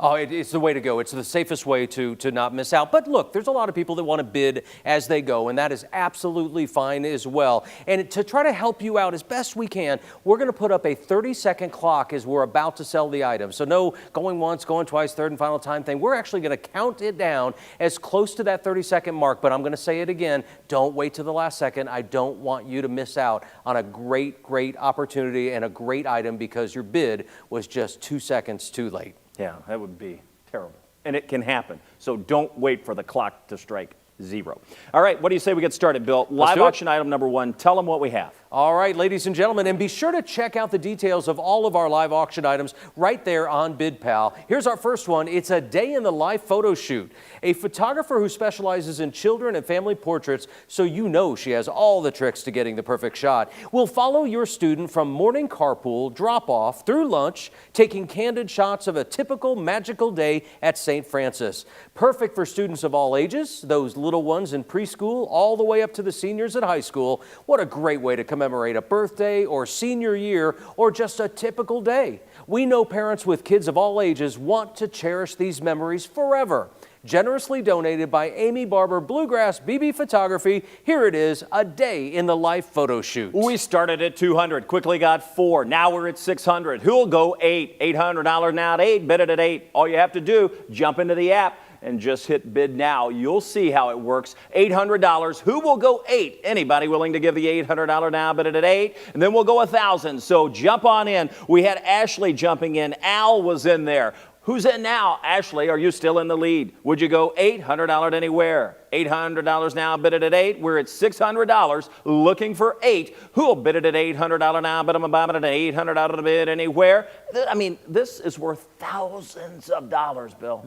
S1: Oh, it's the way to go. It's the safest way to not miss out. But look, there's a lot of people that want to bid as they go, and that is absolutely fine as well. And to try to help you out as best we can, we're going to put up a 30-second clock as we're about to sell the item. So no going once, going twice, third and final time thing. We're actually going to count it down as close to that 30-second mark, but I'm going to say it again. Don't wait to the last second. I don't want you to miss out on a great, great opportunity and a great item because your bid was just 2 seconds too late.
S3: Yeah, that would be terrible. And it can happen. So don't wait for the clock to strike zero. All right, what do you say we get started, Bill? Live
S1: do it.
S3: auction item number one. Tell them what we have.
S1: All right, ladies and gentlemen, and be sure to check out the details of all of our live auction items right there on BidPal. Here's our first one. It's a day in the life photo shoot. A photographer who specializes in children and family portraits, so you know she has all the tricks to getting the perfect shot, will follow your student from morning carpool, drop-off, through lunch, taking candid shots of a typical magical day at St. Francis. Perfect for students of all ages, those little ones in preschool, all the way up to the seniors at high school. What a great way to commemorate a birthday or senior year or just a typical day. We know parents with kids of all ages want to cherish these memories forever. Generously donated by Amy Barber Bluegrass BB Photography. Here it is, a day in the life photo shoot.
S3: We started at 200, quickly got 4. Now we're at 600. Who'll go 8? $800 now at 8, bid it at 8. All you have to do, jump into the app and just hit bid now. You'll see how it works. $800. Who will go 8? Anybody willing to give the $800 now, bid it at 8? And then we'll go 1,000. So jump on in. We had Ashley jumping in. Al was in there. Who's in now? Ashley, are you still in the lead? Would you go $800 anywhere? $800 now, bid it at 8. We're at $600, looking for 8. Who'll bid it at $800 now? Bid them about it at $800 to bid anywhere. I mean, this is worth thousands of dollars, Bill.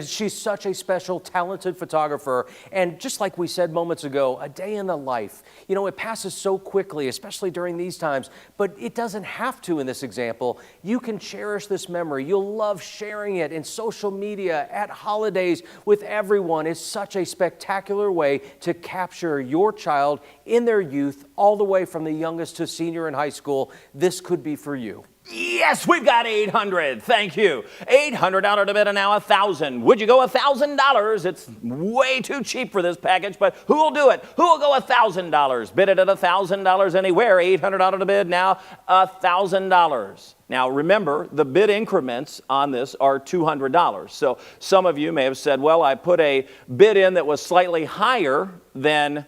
S1: She's such a special, talented photographer. And just like we said moments ago, a day in the life. You know, it passes so quickly, especially during these times, but it doesn't have to in this example. You can cherish this memory. You'll love sharing it in social media, at holidays, with everyone. It's such a spectacular way to capture your child in their youth, all the way from the youngest to senior in high school. This could be for you.
S3: Yes, we've got 800. Thank you. $800 to bid and now 1,000. Would you go $1,000? It's way too cheap for this package, but who will do it? Who will go $1,000? Bid it at $1,000 anywhere. $800 to bid, now $1,000. Now remember, the bid increments on this are $200. So some of you may have said, well, I put a bid in that was slightly higher than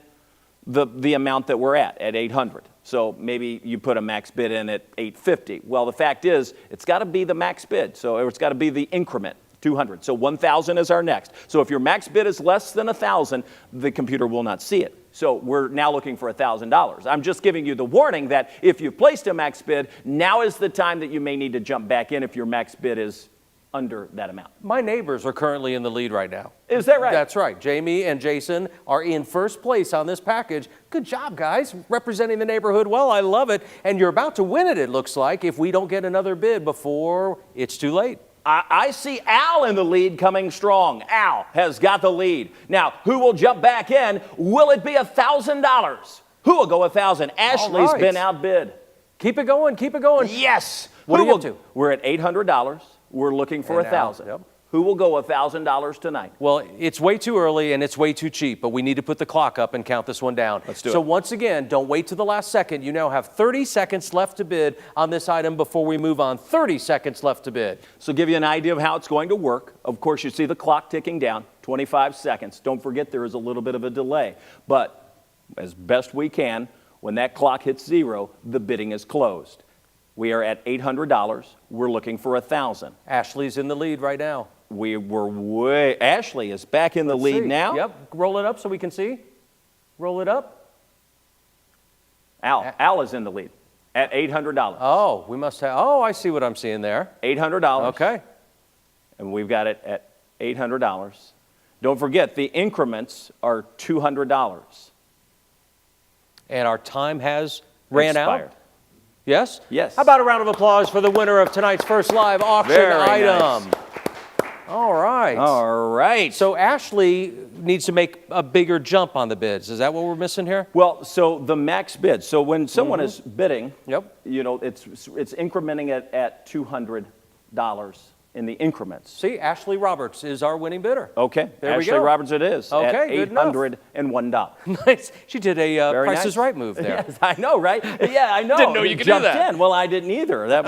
S3: the amount that we're at 800. So maybe you put a max bid in at $850. Well, the fact is, it's got to be the max bid. So it's got to be the increment, 200. So 1,000 is our next. So if your max bid is less than 1,000, the computer will not see it. So we're now looking for $1,000. I'm just giving you the warning that if you've placed a max bid, now is the time that you may need to jump back in if your max bid is under that amount.
S1: My neighbors are currently in the lead right now.
S3: Is that right?
S1: That's right. Jamie and Jason are in first place on this package. Good job, guys, representing the neighborhood well. I love it. And you're about to win it looks like, if we don't get another bid before it's too late.
S3: I see Al in the lead coming strong. Al has got the lead. Now, who will jump back in? Will it be $1,000? Who will go 1,000? Ashley's been outbid.
S1: Keep it going. Keep it going.
S3: Yes.
S1: What are you up to?
S3: We're at $800. We're looking for 1,000.
S1: Yep.
S3: Who will go $1,000 tonight?
S1: Well, it's way too early and it's way too cheap, but we need to put the clock up and count this one down.
S3: Let's do it.
S1: So once again, don't wait to the last second. You now have 30 seconds left to bid on this item before we move on. 30 seconds left to bid.
S3: So give you an idea of how it's going to work. Of course, you see the clock ticking down, 25 seconds. Don't forget there is a little bit of a delay. But as best we can, when that clock hits 0, the bidding is closed. We are at $800. We're looking for 1,000.
S1: Ashley's in the lead right now.
S3: Ashley is back in the lead now.
S1: Yep. Roll it up so we can see. Roll it up.
S3: Al is in the lead at $800.
S1: Oh, we must have. Oh, I see what I'm seeing there.
S3: $800.
S1: Okay.
S3: And we've got it at $800. Don't forget, the increments are $200.
S1: And our time has ran
S3: Expired.
S1: out. Yes?
S3: Yes.
S1: How about a round of applause for the winner of tonight's first live auction
S3: Very
S1: item?
S3: nice.
S1: All right.
S3: All right.
S1: So Ashley needs to make a bigger jump on the bids. Is that what we're missing here?
S3: Well, so the max bid. So when someone is bidding,
S1: Yep.
S3: you know, it's incrementing at $200 in the increments.
S1: See, Ashley Roberts is our winning bidder.
S3: Okay.
S1: There we
S3: Ashley
S1: go.
S3: Roberts it is.
S1: Okay,
S3: at
S1: good enough.
S3: $801.
S1: Nice. She did a
S3: Very
S1: Price
S3: nice.
S1: is Right move there.
S3: Yes, I know, right? Yeah, I know.
S1: Didn't know you could do
S3: jumped
S1: that.
S3: in. Well, I didn't either. That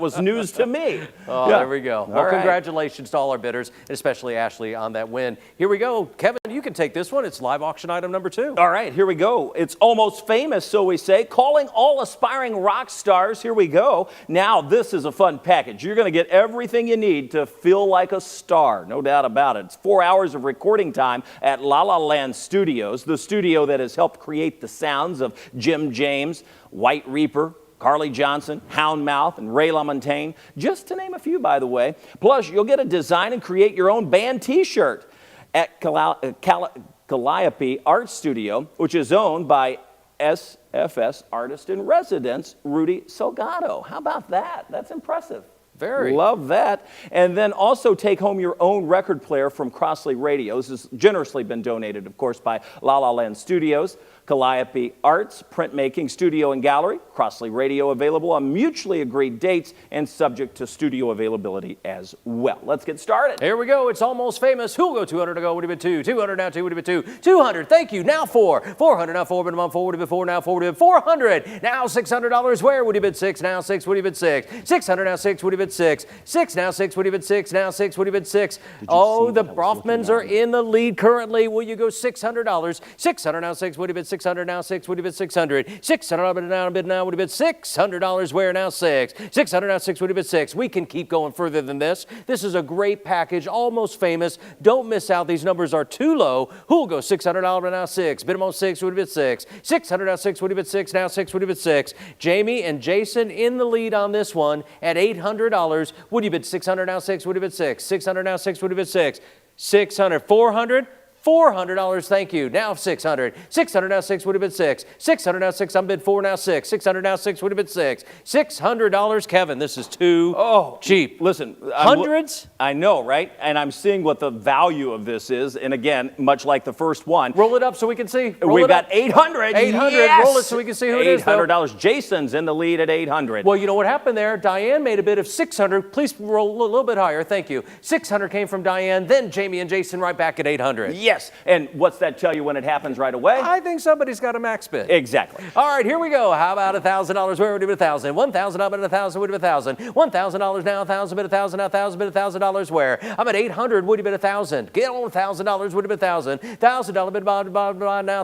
S3: was news to me.
S1: Oh,
S3: Yeah.
S1: there we go. Well,
S3: All right.
S1: congratulations to all our bidders, especially Ashley on that win. Here we go. Kevin, you can take this one. It's live auction item number 2.
S3: All right, here we go. It's almost famous, so we say. Calling all aspiring rock stars. Here we go. Now, this is a fun package. You're going to get everything you need to feel like a star, no doubt about it. It's 4 hours of recording time at La La Land Studios, the studio that has helped create the sounds of Jim James, White Reaper, Carly Johnson, Houndmouth, and Ray LaMontagne, just to name a few, by the way. Plus, you'll get to design and create your own band T-shirt at Calliope Art Studio, which is owned by SFS artist in residence, Rudy Salgado. How about that? That's impressive.
S1: Very.
S3: Love that. And then also take home your own record player from Crossley Radio. This has generously been donated, of course, by La La Land Studios, Calliope Arts, Printmaking, Studio and Gallery, Crossley Radio available on mutually agreed dates and subject to studio availability as well. Let's get started.
S1: Here we go. It's almost famous. Who'll go 200 to go? Would have been 2. 200 now, 2 would have been 2. 200. Thank you. Now 4. 400 now 4. Been a month 4 would have been 4. Now 4 would have been 400. Now $600. Where would have been 6? Now 6 would have been 6. 600 now 6 would have been bid 6? 6 now, 6, would you bid 6? Now 6, would you bid 6? Oh, the Brofmans are in the lead currently. Will you go $600? 600 now, 6, would you bid 600? Now 6, would you bid 600? 600 bid now, would you bid $600? Where now 6? 600 now, 6, would you bid 6? We can keep going further than this. This is a great package, almost famous. Don't miss out. These numbers are too low. Who'll go $600 now 6? Bid them on 6, would you bid 6? 600 now 6, would you bid 6? Now 6, would you bid 6? Jamie and Jason in the lead on this one at $800. Would you bid 600 now 6? Would you bid 6? 600 now 6, would you bid 6? 600, 400? $400, thank you. Now 600. 600 now 6, would have been 6. 600 now 6, I'm bid 4 now 6. 600 now 6, would have been 6. $600, Kevin, this is too cheap.
S3: Listen.
S1: Hundreds?
S3: I know, right? And I'm seeing what the value of this is. And again, much like the first one.
S1: Roll it up so we can see.
S3: We've got 800.
S1: 800.
S3: Yes.
S1: Roll it so we can see who it is, though.
S3: $800. Jason's in the lead at 800.
S1: Well, you know what happened there? Diane made a bid of 600. Please roll a little bit higher. Thank you. 600 came from Diane. Then Jamie and Jason right back at 800.
S3: Yes. And what's that tell you when it happens right away?
S1: I think somebody's got a max bid.
S3: Exactly.
S1: All right, here we go. How about $1,000? Where would you bid 1,000? 1,000 up at 1,000. Would you bid 1,000? $1,000 now. 1,000 bid 1,000 now. 1,000 bid $1,000. Where? I'm at 800. Would you bid 1,000? Get on $1,000. Would you bid 1,000? $1,000 bid now.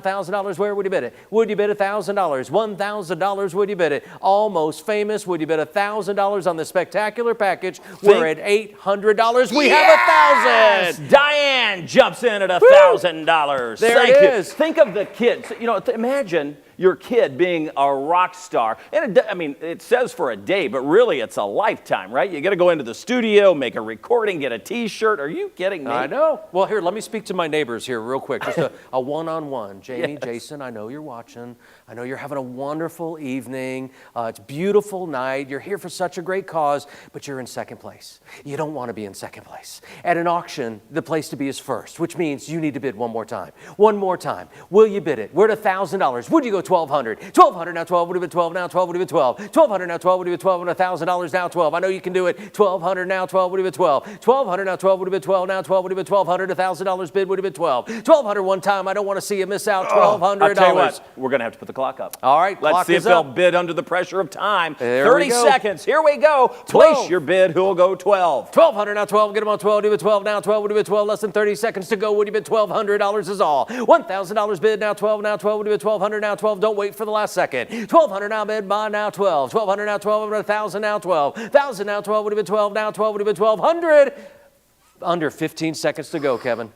S1: $1,000. Where would you bid it? Would you bid $1,000? $1,000. Would you bid it? Almost famous. Would you bid $1,000 on the spectacular package? We're at $800. We have 1,000.
S3: Diane jumps in at $1,000.
S1: There
S3: Thank
S1: it
S3: you.
S1: is.
S3: Think of the kids. You know, imagine your kid being a rock star. And I mean, it says for a day, but really it's a lifetime, right? You got to go into the studio, make a recording, get a T-shirt. Are you kidding me?
S1: I know. Well, here, let me speak to my neighbors here real quick. Just a one-on-one. Jamie, Jason, I know you're watching. I know you're having a wonderful evening. It's a beautiful night. You're here for such a great cause, but you're in second place. You don't want to be in second place. At an auction, the place to be is first, which means you need to bid one more time. One more time. Will you bid it? We're at $1,000. Would you go 1,200? 1,200 now 12. Would have been 12 now 12. Would have been 12. 1,200 now 12. Would have been 12. And $1,000 now 12. I know you can do it. 1,200 now 12. Would have been 12. 1,200 now 12. Would have been 12 now 12. Would have been 1,200. $1,000 bid would have been 12. 1,200 one time. I don't want to see you miss out. $1,200.
S3: I'll tell you what, we're going to have to put the clock up.
S1: All right,
S3: let's
S1: clock
S3: see if
S1: is
S3: they'll
S1: up.
S3: bid under the pressure of time.
S1: There
S3: 30
S1: we go.
S3: seconds. Here we go.
S1: 12.
S3: Place your bid. Who'll go 12?
S1: 1,200 now 12. Get them on 12. Would have been 12 now 12. Would have been 12. Less than 30 seconds to go. Would have been $1,200 is all. $1,000 bid now 12. Now 12. Would have been 1,200 now 12. Don't wait for the last second. 1,200 now bid by now 12. 1,200 now 12. 1,000 now 12. 1,000 now 12. Would have been 12. Now 12. Would have been 1,200. Under 15 seconds to go, Kevin.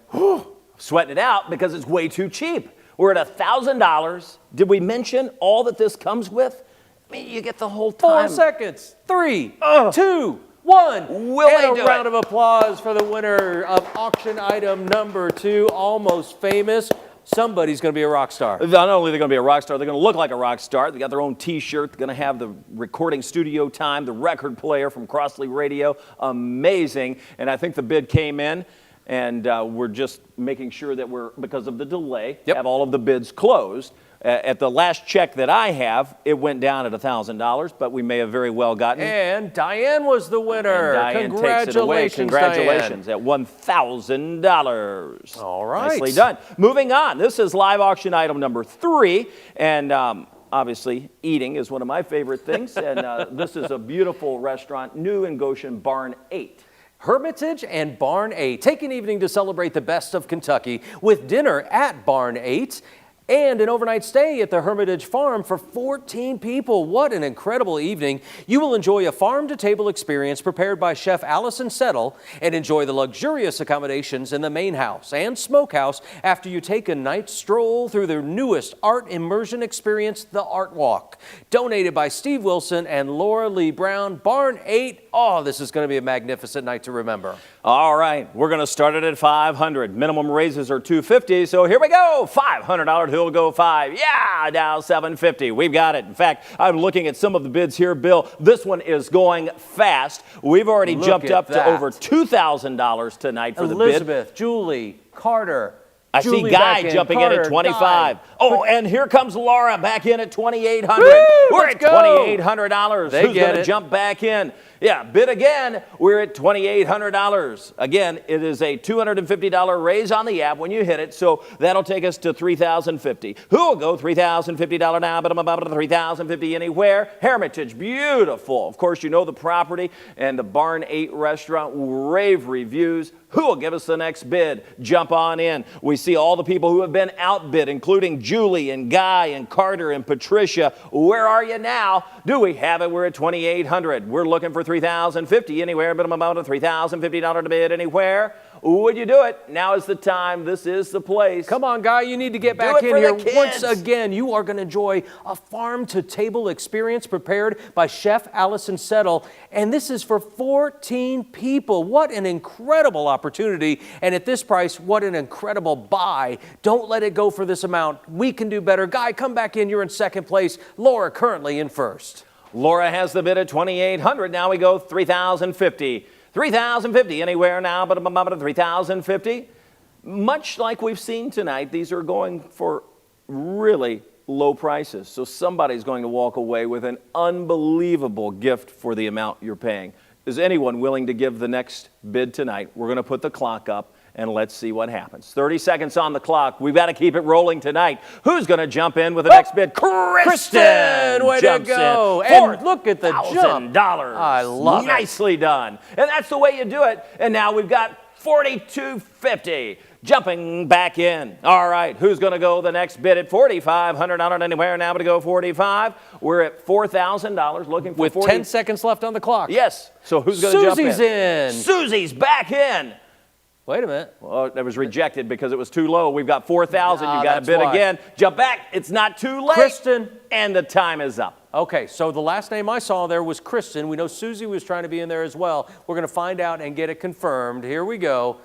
S3: Sweating it out because it's way too cheap. We're at $1,000. Did we mention all that this comes with? I mean, you get the whole time.
S1: 4 seconds. 3, 2, 1.
S3: Will they
S1: and
S3: do
S1: a round
S3: it?
S1: of applause for the winner of auction item number 2, almost famous. Somebody's going to be a rock star.
S3: Not only are they going to be a rock star, they're going to look like a rock star. They got their own T-shirt. They're going to have the recording studio time, the record player from Crossley Radio. Amazing. And I think the bid came in, and we're just making sure that we're, because of the delay, have all of the bids closed. At the last check that I have, it went down at $1,000, but we may have very well gotten.
S1: And Diane was the winner.
S3: And Diane
S1: Congratulations,
S3: takes it away. Congratulations
S1: Diane.
S3: at $1,000.
S1: All right.
S3: Nicely done. Moving on. This is live auction item number 3, and obviously eating is one of my favorite things. And this is a beautiful restaurant, new in Goshen, Barn 8.
S1: Hermitage and Barn 8. Take an evening to celebrate the best of Kentucky with dinner at Barn 8. And an overnight stay at the Hermitage Farm for 14 people. What an incredible evening. You will enjoy a farm-to-table experience prepared by Chef Allison Settle and enjoy the luxurious accommodations in the main house and smokehouse after you take a night stroll through the newest art immersion experience, the Art Walk. Donated by Steve Wilson and Laura Lee Brown. Barn 8. Oh, this is going to be a magnificent night to remember.
S3: All right, we're going to start it at $500. Minimum raises are $250, so here we go. $500 who'll go 5. Yeah, now $750. We've got it. In fact, I'm looking at some of the bids here, Bill. This one is going fast. We've already jumped up to over $2,000 tonight for the bid.
S1: Elizabeth, Julie, Carter.
S3: I
S1: Julie
S3: see Guy
S1: back in,
S3: jumping
S1: Carter,
S3: in at 25.
S1: Guy.
S3: Oh, and here comes Laura back in at $2,800.
S1: Woo,
S3: We're
S1: let's
S3: at
S1: go.
S3: $2,800.
S1: They
S3: Who's
S1: get
S3: going to
S1: it.
S3: jump back in? Yeah, bid again. We're at $2,800. Again, it is a $250 raise on the app when you hit it, so that'll take us to $3,050. Who will go $3,050 now? But I'm about $3,050 anywhere. Hermitage, beautiful. Of course, you know the property and the Barn 8 restaurant, rave reviews. Who will give us the next bid? Jump on in. We see all the people who have been outbid, including Julie and Guy and Carter and Patricia. Where are you now? Do we have it? We're at $2,800. We're looking for $3,050 anywhere, but I'm about a $3,050 to bid anywhere. Would you do it? Now is the time. This is the place.
S1: Come on, Guy, you need to get back
S3: it
S1: in
S3: for
S1: here.
S3: the kids.
S1: Once again, you are going to enjoy a farm-to-table experience prepared by Chef Allison Settle, and this is for 14 people. What an incredible opportunity, and at this price, what an incredible buy. Don't let it go for this amount. We can do better. Guy, come back in. You're in second place. Laura currently in first.
S3: Laura has the bid at $2,800. Now we go $3,050. $3,050 anywhere now, but about $3,050. Much like we've seen tonight, these are going for really low prices. So somebody's going to walk away with an unbelievable gift for the amount you're paying. Is anyone willing to give the next bid tonight? We're going to put the clock up and let's see what happens. 30 seconds on the clock. We've got to keep it rolling tonight. Who's going to jump in with the next bid? Kristen!
S1: Way to
S3: jumps
S1: go.
S3: in.
S1: And look at the jump.
S3: $4,000.
S1: I love it.
S3: Nicely done. And that's the way you do it. And now we've got $4,250 jumping back in. All right, who's going to go the next bid at $4,500 anywhere now to go 45? We're at $4,000 looking for
S1: With
S3: 40.
S1: 10 seconds left on the clock.
S3: Yes. So who's going to jump in?
S1: Susie's in.
S3: Susie's back in.
S1: Wait a minute.
S3: Well, that was rejected because it was too low. We've got 4,000. You got to
S1: that's
S3: bid
S1: why.
S3: again. Jump back. It's not too late.
S1: Kristen.
S3: And the time is up.
S1: Okay, so the last name I saw there was Kristen. We know Susie was trying to be in there as well. We're going to find out and get it confirmed. Here we go.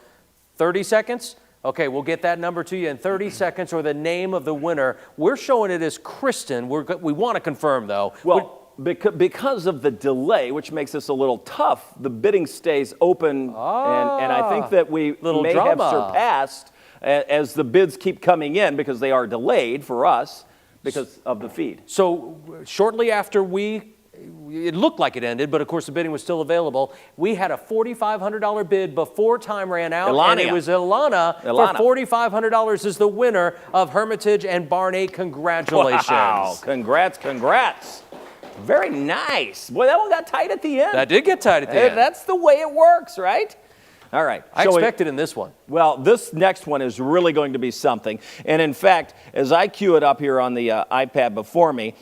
S1: 30 seconds? Okay, we'll get that number to you in 30 seconds or the name of the winner. We're showing it as Kristen. We want to confirm, though.
S3: Well, because of the delay, which makes this a little tough, the bidding stays open, and I think that we may have surpassed as the bids keep coming in because they are delayed for us because of the feed.
S1: So shortly after it looked like it ended, but of course the bidding was still available. We had a $4,500 bid before time ran out, and it was Ilana for $4,500 is the winner of Hermitage and Barn 8. Congratulations.
S3: Wow, congrats. Very nice. Boy, that one got tight at the end.
S1: That did get tight at the end.
S3: That's the way it works, right? All right.
S1: I expected in this one.
S3: Well, this next one is really going to be something. And in fact, as I cue it up here on the iPad before me,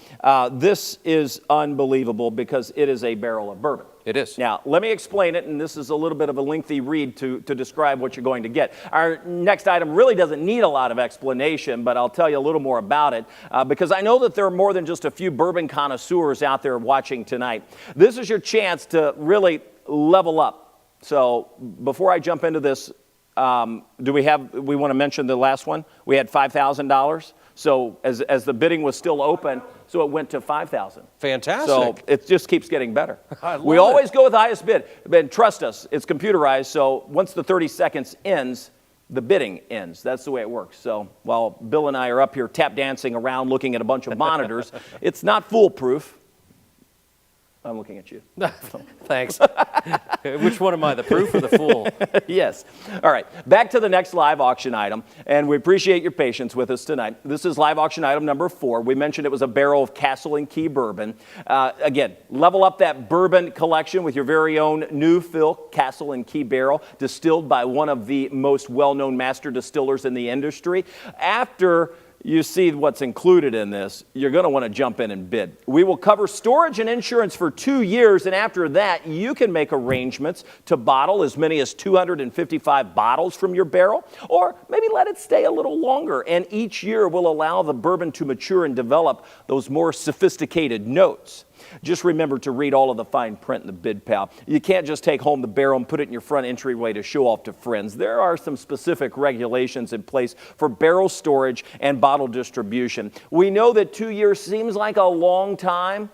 S3: this is unbelievable because it is a barrel of bourbon.
S1: It is.
S3: Now, let me explain it, and this is a little bit of a lengthy read to describe what you're going to get. Our next item really doesn't need a lot of explanation, but I'll tell you a little more about it because I know that there are more than just a few bourbon connoisseurs out there watching tonight. This is your chance to really level up. So before I jump into this, we want to mention the last one? We had $5,000. So as the bidding was still open, so it went to $5,000.
S1: Fantastic.
S3: So it just keeps getting better.
S1: We
S3: always go with the highest bid. And trust us, it's computerized. So once the 30 seconds ends, the bidding ends. That's the way it works. So while Bill and I are up here tap dancing around looking at a bunch of monitors, it's not foolproof. I'm looking at you.
S1: Thanks. Which one am I, the proof or the fool?
S3: Yes. All right. Back to the next live auction item, and we appreciate your patience with us tonight. This is live auction item number 4. We mentioned it was a barrel of Castle and Key bourbon. Again, level up that bourbon collection with your very own new fill Castle and Key barrel, distilled by one of the most well-known master distillers in the industry. After you see what's included in this, you're going to want to jump in and bid. We will cover storage and insurance for 2 years, and after that, you can make arrangements to bottle as many as 255 bottles from your barrel, or maybe let it stay a little longer, and each year will allow the bourbon to mature and develop those more sophisticated notes. Just remember to read all of the fine print in the bid, pal. You can't just take home the barrel and put it in your front entryway to show off to friends. There are some specific regulations in place for barrel storage and bottle distribution. We know that 2 years seems like a long time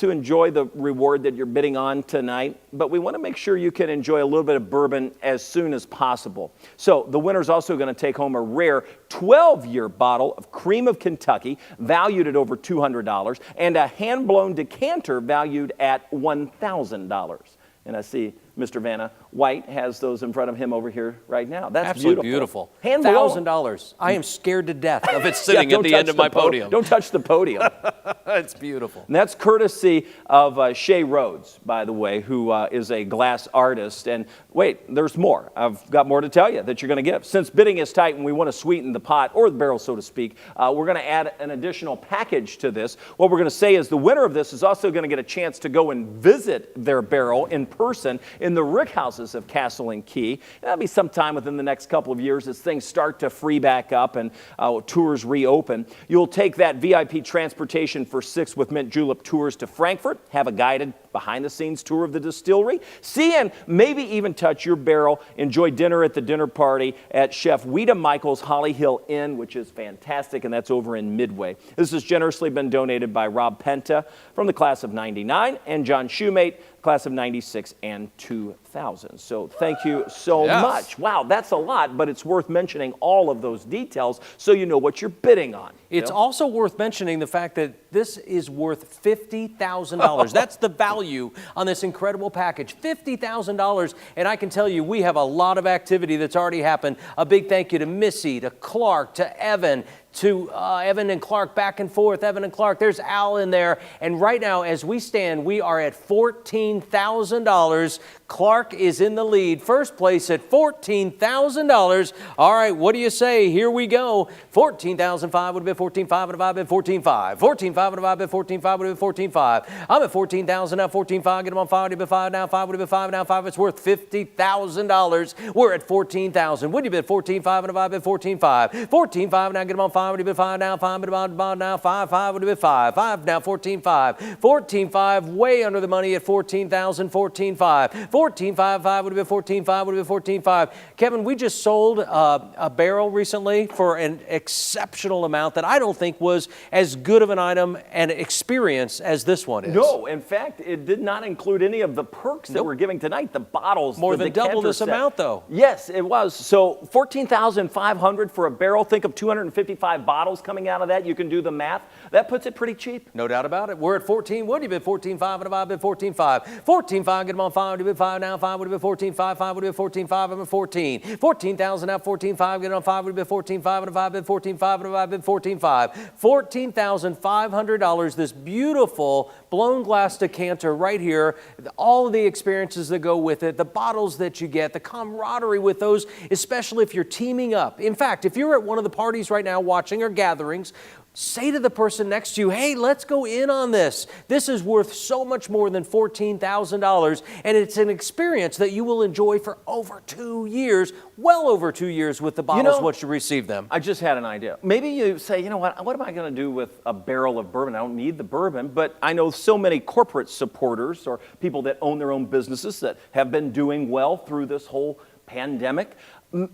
S3: to enjoy the reward that you're bidding on tonight, but we want to make sure you can enjoy a little bit of bourbon as soon as possible. So the winner's also going to take home a rare 12-year bottle of Cream of Kentucky, valued at over $200, and a hand-blown decanter valued at $1,000. And I see Mr. Vanna White has those in front of him over here right now. That's
S1: absolutely beautiful.
S3: Hand-blown.
S1: $1,000. I am scared to death of it sitting at the end of my podium.
S3: Don't touch the podium.
S1: It's beautiful.
S3: And that's courtesy of Shay Rhodes, by the way, who is a glass artist. And wait, there's more. I've got more to tell you that you're going to give. Since bidding is tight and we want to sweeten the pot, or the barrel, so to speak, we're going to add an additional package to this. What we're going to say is the winner of this is also going to get a chance to go and visit their barrel in person in the Rick Houses of Castle and Key. And that'll be sometime within the next couple of years as things start to free back up and tours reopen. You'll take that VIP transportation for 6 with Mint Julep tours to Frankfurt, have a guided behind-the-scenes tour of the distillery, see and maybe even touch your barrel, enjoy dinner at the dinner party at Chef Weta Michael's Holly Hill Inn, which is fantastic, and that's over in Midway. This has generously been donated by Rob Penta from the class of '99 and John Shoemate, class of '96 and 2000. So thank you so much. Wow, that's a lot, but it's worth mentioning all of those details so you know what you're bidding on.
S1: It's also worth mentioning the fact that this is worth $50,000. That's the value on this incredible package, $50,000. And I can tell you, we have a lot of activity that's already happened. A big thank you to Missy, to Clark, to Evan, to Evan and Clark, back and forth, Evan and Clark. There's Al in there. And right now, as we stand, we are at $14,000. Clark is in the lead, first place at $14,000. All right, what do you say? Here we go. 14,005 would have been 14,500 would have been 14,500. 14,500 would have been 14,500 would have been 14,500. I'm at 14,000 now. 14,500. Get them on 5 would have been 5 now. 5 would have been 5 now. 5. It's worth $50,000. We're at 14,000. Would you bid 14,500 would have been 14,500. 14,500 now. Get them on 5 would have been 5 now. 5 would have been now. 5. 5 would have been 5. 5 now. 14,500. 14,500 way under the money at 14,000. 14,500. 14,500 would have been 14,500 would have been 14,500. Kevin, we just sold a barrel recently for an exceptional amount that I don't think was as good of an item and experience as this one is.
S3: No, in fact, it did not include any of the perks that we're giving tonight. The bottles,
S1: more than double this amount, though.
S3: Yes, it was. So 14,500 for a barrel. Think of 255 bottles coming out of that. You can do the math. That puts it pretty cheap.
S1: No doubt about it. We're at 14. Would you bid 14,500 would have been 14,500. 14,500. Get them on 5 would have been 5 now. 5 would have been 14,500. 5 would have been 14,500. I'm at 14. 14,000 now. 14,500. Get on 5 would have been 14,500. 5 would have been 14,500. Would have been 14,500. $14,500. This beautiful blown glass decanter right here. All of the experiences that go with it, the bottles that you get, the camaraderie with those, especially if you're teaming up. In fact, if you're at one of the parties right now watching or gatherings, say to the person next to you, hey, let's go in on this. This is worth so much more than $14,000, and it's an experience that you will enjoy for over 2 years, well over 2 years with the bottles once you receive them.
S3: I just had an idea. Maybe you say, you know what am I going to do with a barrel of bourbon? I don't need the bourbon, but I know so many corporate supporters or people that own their own businesses that have been doing well through this whole pandemic.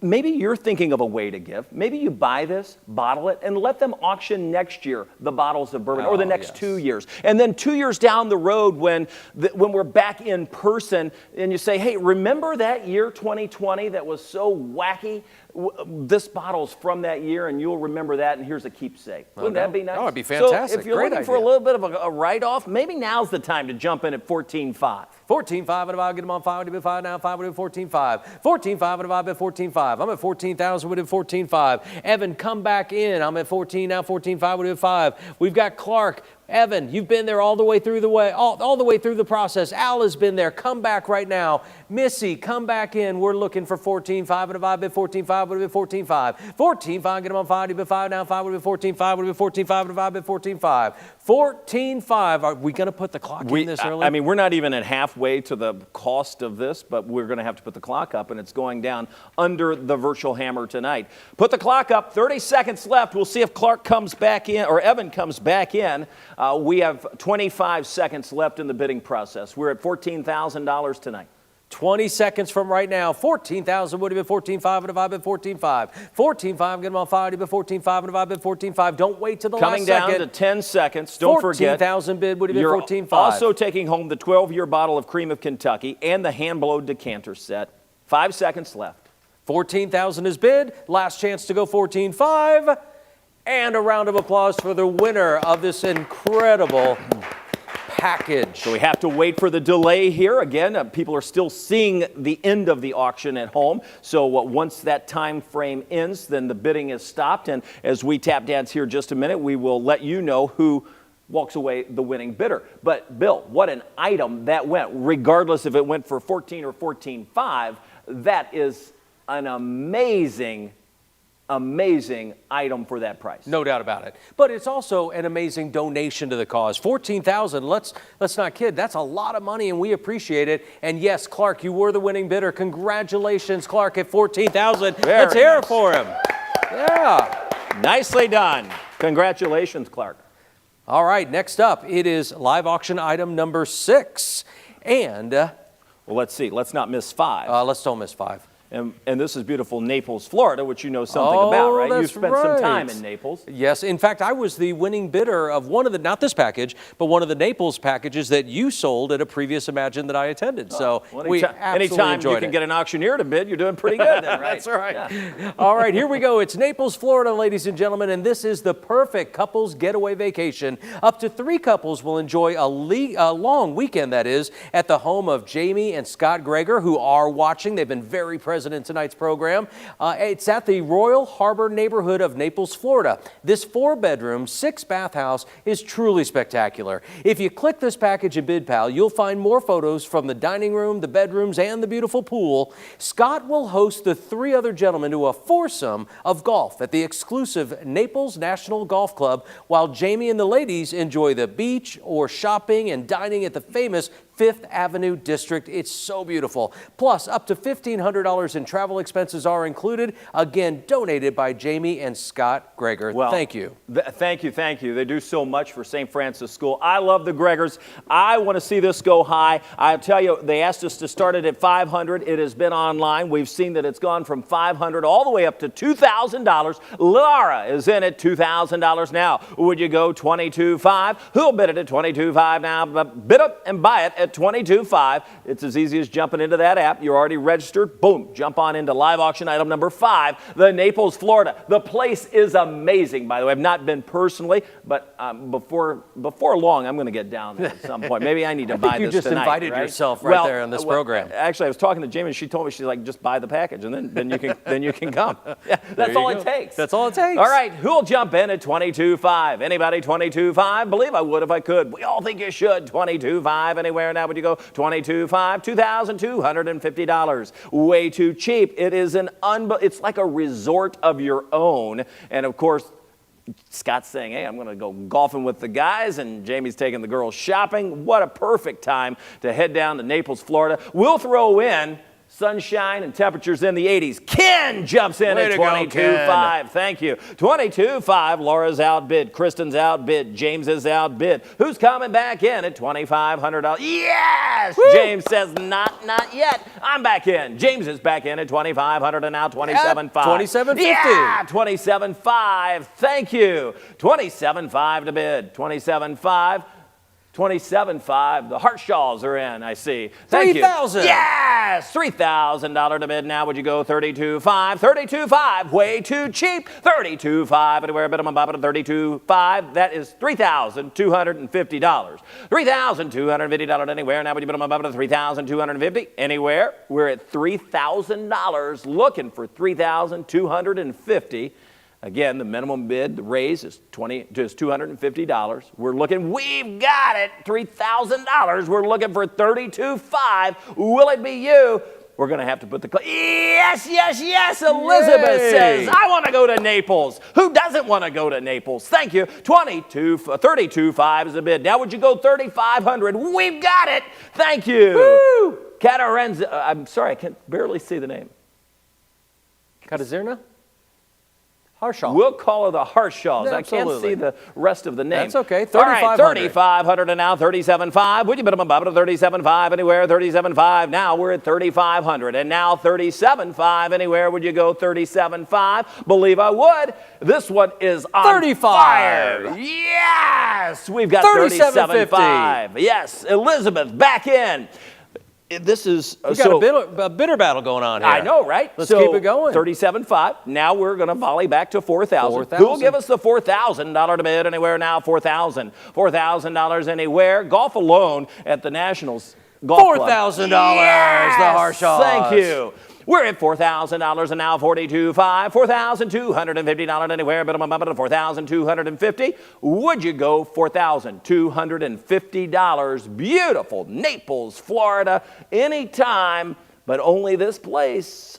S3: Maybe you're thinking of a way to give. Maybe you buy this, bottle it, and let them auction next year the bottles of bourbon, or the next 2 years. And then 2 years down the road when we're back in person and you say, hey, remember that year 2020 that was so wacky? This bottle's from that year, and you'll remember that, and here's a keepsake. Wouldn't that be nice?
S1: Oh, it'd be fantastic.
S3: So if you're looking for a little bit of a write-off, maybe now's the time to jump in at 14,500.
S1: 14,500 would have get them on 5 would have been 5 now. 5 would have been 14,500. 14,500 would have been 14,500. I'm at 14,000 would have been 14,500. Evan, come back in. I'm at 14 now. 14,500 would have been 5. We've got Clark. Evan, you've been there all the way through all the way through the process. Al has been there. Come back right now. Missy, come back in. We're looking for 14,500 would have been 14,500 would have been 14,500. 14,500 get them on 5 would have been 5 now. 5 would have been 14,500 would have been 14,500 would have been 14,500. 14,500. Are we going to put the clock in this early?
S3: I mean, we're not even at halfway to the cost of this, but we're going to have to put the clock up, and it's going down under the virtual hammer tonight. Put the clock up. 30 seconds left. We'll see if Clark comes back in, or Evan comes back in. We have 25 seconds left in the bidding process. We're at $14,000 tonight.
S1: 20 seconds from right now. 14,000 would have been 14.5 and if I've been 14.5. 14.5, get them on 5, been 14.5 and if I've been 14.5. Don't wait till the
S3: Coming
S1: last
S3: down
S1: second.
S3: to 10 seconds. Don't forget.
S1: 14,000 bid would have been
S3: You're
S1: 14.5.
S3: also taking home the 12-year bottle of Cream of Kentucky and the hand-blowed decanter set. 5 seconds left.
S1: 14,000 is bid. Last chance to go 14.5. And a round of applause for the winner of this incredible package.
S3: So we have to wait for the delay here. Again, people are still seeing the end of the auction at home. So once that time frame ends, then the bidding is stopped. And as we tap dance here just a minute, we will let you know who walks away the winning bidder. But Bill, what an item that went. Regardless if it went for 14 or 14.5, that is an amazing item for that price.
S1: No doubt about it. But it's also an amazing donation to the cause. 14,000, let's not kid, that's a lot of money and we appreciate it. And yes, Clark, you were the winning bidder. Congratulations, Clark, at 14,000. Let's hear it for him. Yeah.
S3: Nicely done. Congratulations, Clark.
S1: All right, next up, it is live auction item number 6. And
S3: well, let's see. Let's not miss 5.
S1: let's don't miss 5.
S3: And this is beautiful Naples, Florida, which you know something about, right? You
S1: That's
S3: spent some
S1: right.
S3: time in Naples.
S1: Yes. In fact, I was the winning bidder of one of the, not this package, but one of the Naples packages that you sold at a previous Imagine that I attended. So we absolutely
S3: anytime
S1: enjoyed
S3: you can
S1: it.
S3: get an auctioneer to bid, you're doing pretty good then, right?
S1: That's right.
S3: Yeah.
S1: All right, here we go. It's Naples, Florida, ladies and gentlemen, and this is the perfect couples getaway vacation. Up to 3 couples will enjoy a long weekend, that is, at the home of Jamie and Scott Greger, who are watching. They've been very present in tonight's program. It's at the Royal Harbor neighborhood of Naples, Florida. This 4-bedroom, 6-bath house is truly spectacular. If you click this package in BidPal, you'll find more photos from the dining room, the bedrooms, and the beautiful pool. Scott will host the 3 other gentlemen to a foursome of golf at the exclusive Naples National Golf Club, while Jamie and the ladies enjoy the beach or shopping and dining at the famous Fifth Avenue District. It's so beautiful. Plus, up to $1,500 in travel expenses are included. Again, donated by Jamie and Scott Greger.
S3: Well,
S1: thank you.
S3: Thank you, thank you. They do so much for St. Francis School. I love the Gregors. I want to see this go high. I'll tell you, they asked us to start it at $500. It has been online. We've seen that it's gone from $500 all the way up to $2,000. Laura is in at $2,000 now. Would you go $22,500? Who'll bid it at $22,500 now? Bid it and buy it at $22,500. It's as easy as jumping into that app. You're already registered. Boom, jump on into live auction item number 5, the Naples, Florida. The place is amazing, by the way. I've not been personally, but before long, I'm going to get down there at some point. Maybe I need to buy this tonight.
S1: You just invited yourself right there on this program.
S3: Actually, I was talking to Jamie, and she told me, she's like, just buy the package, and then you can come. Yeah, that's all it takes.
S1: That's all it takes.
S3: All right, who'll jump in at $22,500? Anybody $22,500? Believe I would if I could. We all think you should. $22,500 anywhere. Now would you go $22,500? $2,250. Way too cheap. It is it's like a resort of your own. And of course, Scott's saying, hey, I'm going to go golfing with the guys, and Jamie's taking the girls shopping. What a perfect time to head down to Naples, Florida. We'll throw in sunshine and temperatures in the 80s. Ken jumps in at $22,500. Thank you. $22,500. Laura's outbid. Kristen's outbid. James is outbid. Who's coming back in at $2,500? Yes! Woo! James says, not yet. I'm back in. James is back in at $2,500 and now $27,500.
S1: $27.50.
S3: Yeah, $27,500. Thank you. $27,500 to bid. $27,500. $27,500. The Hartshaws are in, I see. Thank you.
S1: $3,000.
S3: Yes! $3,000 to bid now. Would you go $32,500? $32,500. Way too cheap. $32,500. Anywhere bid them about $32,500. That is $3,250. $3,250 anywhere. Now would you bid them about $3,250? Anywhere. We're at $3,000. Looking for $3,250. Again, the minimum bid, the raise is $250. We've got it, $3,000. We're looking for $32,500. Will it be you? We're going to have to put the... Yes. Elizabeth says, I want to go to Naples. Who doesn't want to go to Naples? Thank you. $32,500 is the bid. Now would you go $3,500? We've got it. Thank you. Woo! Catarenza. I'm sorry, I can barely see the name.
S1: Catazirna? Harshaw.
S3: We'll call her the Harshaws.
S1: Yeah,
S3: I can't
S1: absolutely.
S3: see the rest of the name.
S1: That's okay.
S3: All right,
S1: 3,500.
S3: 3,500 and now 37.5. Would you put them above to 37.5 anywhere? 37.5. Now we're at 3,500 and now 37.5 anywhere. Would you go 37.5? Believe I would. This one is on
S1: 35.
S3: fire. Yes, we've got 37.5. Yes, Elizabeth back in. This is
S1: We got a bitter battle going on here.
S3: I know, right?
S1: Let's keep it going.
S3: 37.5. Now we're going to volley back to 4,000.
S1: 4,000.
S3: Who will give us the $4,000 to bid anywhere now? 4,000. $4,000 anywhere. Golf alone at the Nationals Golf Club.
S1: $4,000.
S3: Yes!
S1: The Harshaws.
S3: Thank you. We're at $4,000 and now 42.5. $4,250 anywhere, but I'm up to 4,250. Would you go $4,250? Beautiful Naples, Florida, anytime, but only this place.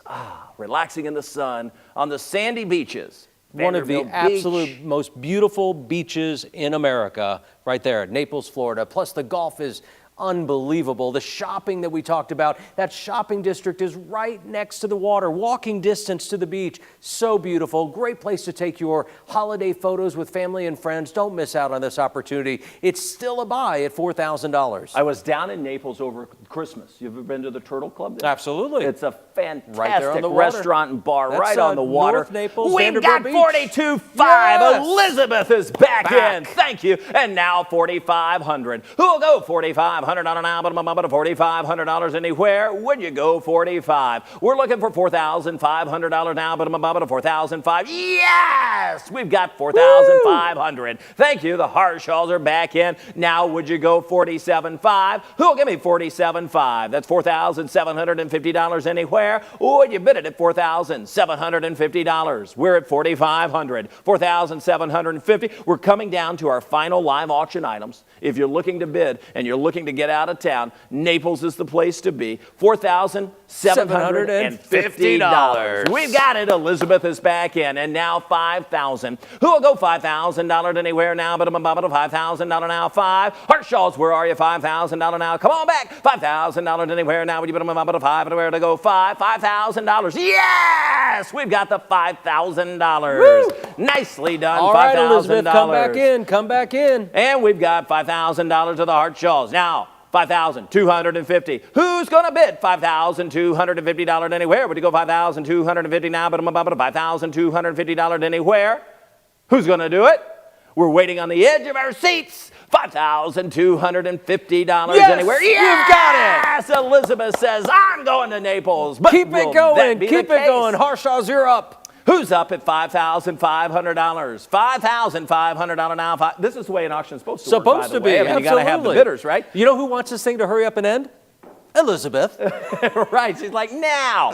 S3: Relaxing in the sun on the sandy beaches.
S1: One of the
S3: Vanderbilt Beach.
S1: absolute most beautiful beaches in America, right there, Naples, Florida. Plus, the golf is unbelievable. The shopping that we talked about, that shopping district is right next to the water, walking distance to the beach. So beautiful. Great place to take your holiday photos with family and friends. Don't miss out on this opportunity. It's still a buy at $4,000.
S3: I was down in Naples over Christmas. You ever been to the Turtle Club there?
S1: Absolutely.
S3: It's a fantastic
S1: Right there on the water.
S3: restaurant and bar
S1: That's,
S3: right on the water.
S1: North Naples,
S3: We've
S1: Vanderbilt
S3: got
S1: Beach.
S3: 42.5.
S1: Yes.
S3: Elizabeth is back in.
S1: Back.
S3: Thank you. And now 4,500. Who will go $4,500 now? But I'm up to $4,500 anywhere. Would you go 45? We're looking for $4,500 now, but I'm up to $4,500. Yes, we've got 4,500. Thank you. The Harshaws are back in. Now, would you go 47.5? Who'll give me 47.5? That's $4,750 anywhere. Would you bid it at $4,750? We're at 4,500. 4,750. We're coming down to our final live auction items. If you're looking to bid and you're looking to get out of town, Naples is the place to be. $4,750. We've got it. Elizabeth is back in. And now 5,000. Who will go $5,000 anywhere now? But I'm about to $5,000 now. 5. Harshaws, where are you? $5,000 now. Come on back. $5,000 anywhere now. Would you put them about to 5? Anywhere to go 5? $5,000. Yes! We've got the $5,000. Nicely done.
S1: All right, Elizabeth, come back in. Come back in.
S3: And we've got $5,000 to the Harshaws. Now, $5,250. Who's going to bid $5,250 anywhere? Would you go $5,250 now? But I'm about to $5,250 anywhere. Who's going to do it? We're waiting on the edge of our seats. $5,250
S1: Yes,
S3: anywhere.
S1: you've got it.
S3: Yes, Elizabeth says, I'm going to Naples. But
S1: Keep
S3: will
S1: it going.
S3: that be
S1: Keep
S3: the
S1: it
S3: case?
S1: going. Harshaws, you're up.
S3: Who's up at $5,500? $5,500 now. This is the way an auction is supposed to work.
S1: Supposed to be.
S3: I mean, you got to have the
S1: Absolutely.
S3: bidders, right?
S1: You know who wants this thing to hurry up and end? Elizabeth.
S3: Right. She's like, now.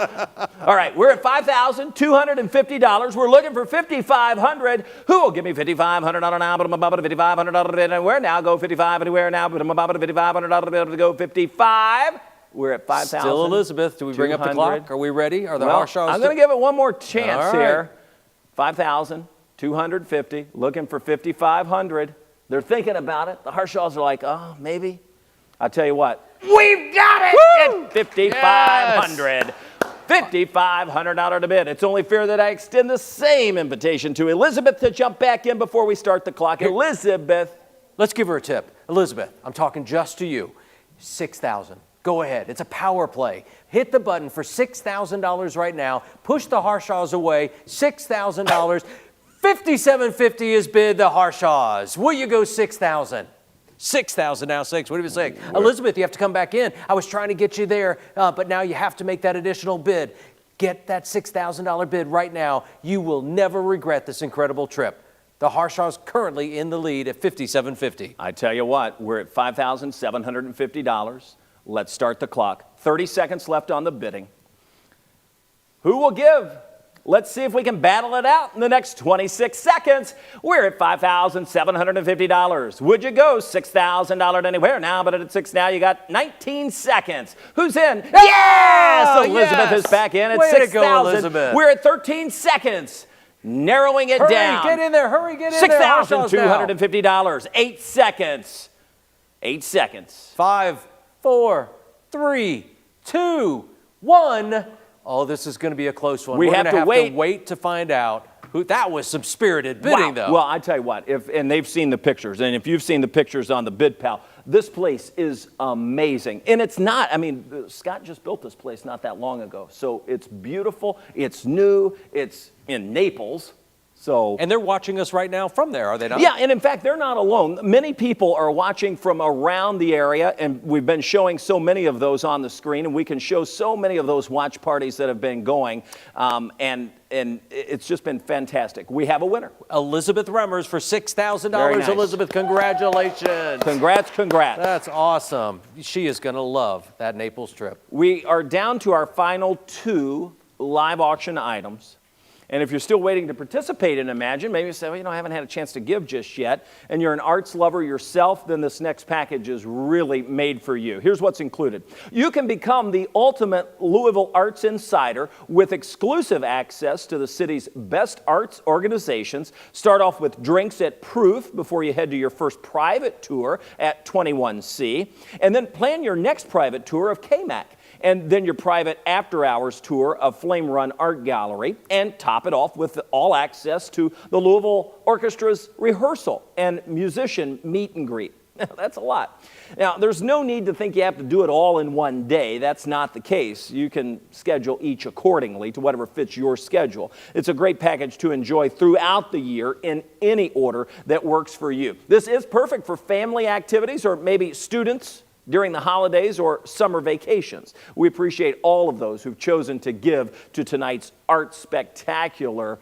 S3: All right. We're at $5,250. We're looking for $5,500. Who will give me $5,500 now? But I'm about to $5,500 anywhere now. Go 55 anywhere now. But I'm about to $5,500 to go 55. We're at 5,000.
S1: Still Elizabeth. Do we bring up the clock? Are we ready? Are the
S3: Well,
S1: Harshaws?
S3: I'm going to give it one more chance
S1: All right.
S3: here. 5,250. Looking for 5,500. They're thinking about it. The Harshaws are like, oh, maybe. I'll tell you what. We've got it at 5,500. $5,500 to bid. It's only fair that I extend the same invitation to Elizabeth to jump back in before we start the clock. Elizabeth.
S1: Let's give her a tip. Elizabeth, I'm talking just to you. 6,000. Go ahead. It's a power play. Hit the button for $6,000 right now. Push the Harshaws away. $6,000. $5,750 is bid the Harshaws. Will you go 6,000? 6,000 now, 6. What do you say? Elizabeth, you have to come back in. I was trying to get you there, but now you have to make that additional bid. Get that $6,000 bid right now. You will never regret this incredible trip. The Harshaws currently in the lead at $5,750.
S3: I tell you what, we're at $5,750. Let's start the clock. 30 seconds left on the bidding. Who will give? Let's see if we can battle it out in the next 26 seconds. We're at $5,750. Would you go $6,000 anywhere now? But at 6 now, you got 19 seconds. Who's in? Yes! Elizabeth is back in at
S1: Way to go,
S3: 6,000.
S1: Elizabeth.
S3: We're at 13 seconds. Narrowing it down.
S1: Hurry, get in there. Hurry, get in there. Harshaws now.
S3: $6,250. 8 seconds. 8 seconds.
S1: 5, 4, 3, 2, 1. Oh, this is going to be a close one.
S3: We
S1: We're
S3: have
S1: gonna
S3: to wait.
S1: wait to find out That was some spirited bidding, though.
S3: Well, I tell you what, and they've seen the pictures, and if you've seen the pictures on the Bid Pal, this place is amazing. And it's not, I mean, Scott just built this place not that long ago. So it's beautiful, it's new, it's in Naples. So,
S1: and they're watching us right now from there, are they not?
S3: Yeah, and in fact, they're not alone. Many people are watching from around the area, and we've been showing so many of those on the screen, and we can show so many of those watch parties that have been going, and it's just been fantastic. We have a winner.
S1: Elizabeth Remmers for $6,000.
S3: Nice.
S1: Elizabeth, congratulations.
S3: Congrats.
S1: That's awesome. She is going to love that Naples trip.
S3: We are down to our final 2 live auction items. And if you're still waiting to participate in Imagine, maybe you say, well, I haven't had a chance to give just yet, and you're an arts lover yourself, then this next package is really made for you. Here's what's included. You can become the ultimate Louisville Arts Insider with exclusive access to the city's best arts organizations. Start off with drinks at Proof before you head to your first private tour at 21C, and then plan your next private tour of KMAC. And then your private after-hours tour of Flame Run Art Gallery, and top it off with all access to the Louisville Orchestra's rehearsal and musician meet and greet. That's a lot. Now, there's no need to think you have to do it all in one day. That's not the case. You can schedule each accordingly to whatever fits your schedule. It's a great package to enjoy throughout the year in any order that works for you. This is perfect for family activities or maybe students during the holidays or summer vacations. We appreciate all of those who've chosen to give to tonight's Art Spectacular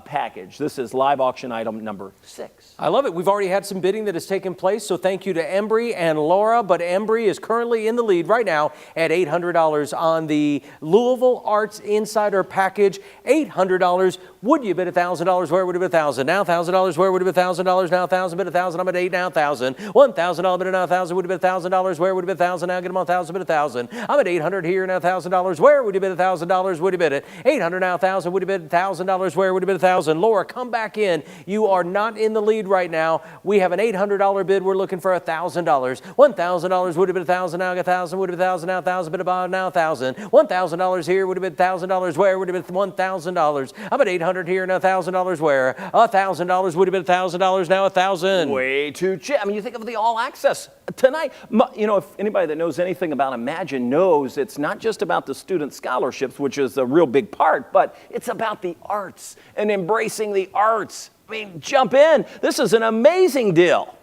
S3: package. This is live auction item number 6.
S1: I love it. We've already had some bidding that has taken place, so thank you to Embry and Laura, but Embry is currently in the lead right now at $800 on the Louisville Arts Insider package. $800. Would you bid $1,000? Where would you bid $1,000? Now $1,000. Where would you bid $1,000? Now $1,000. Bid $1,000. I'm at $8 now $1,000. $1,000 bid now $1,000. Would you bid $1,000? Where would you bid $1,000? Now get them on $1,000. Bid $1,000. I'm at $800 here now $1,000. Where would you bid $1,000? Would you bid it? $800 now $1,000. Would you bid $1,000? Where would you bid $1,000? Laura, come back in. You are not in the lead right now. We have an $800 bid. We're looking for $1,000. $1,000 would have been $1,000. Now $1,000 would have been $1,000. Now $1,000 bid about now $1,000. $1,000 here would have been $1,000. Where would have been $1,000? I'm at $800 here now $1,000. Where? $1,000 would have been $1,000. Now $1,000.
S3: Way too cheap. I mean, you think of the all access tonight. If anybody that knows anything about Imagine knows it's not just about the student scholarships, which is a real big part, but it's about the arts and embracing the arts. I mean, jump in. This is an amazing deal.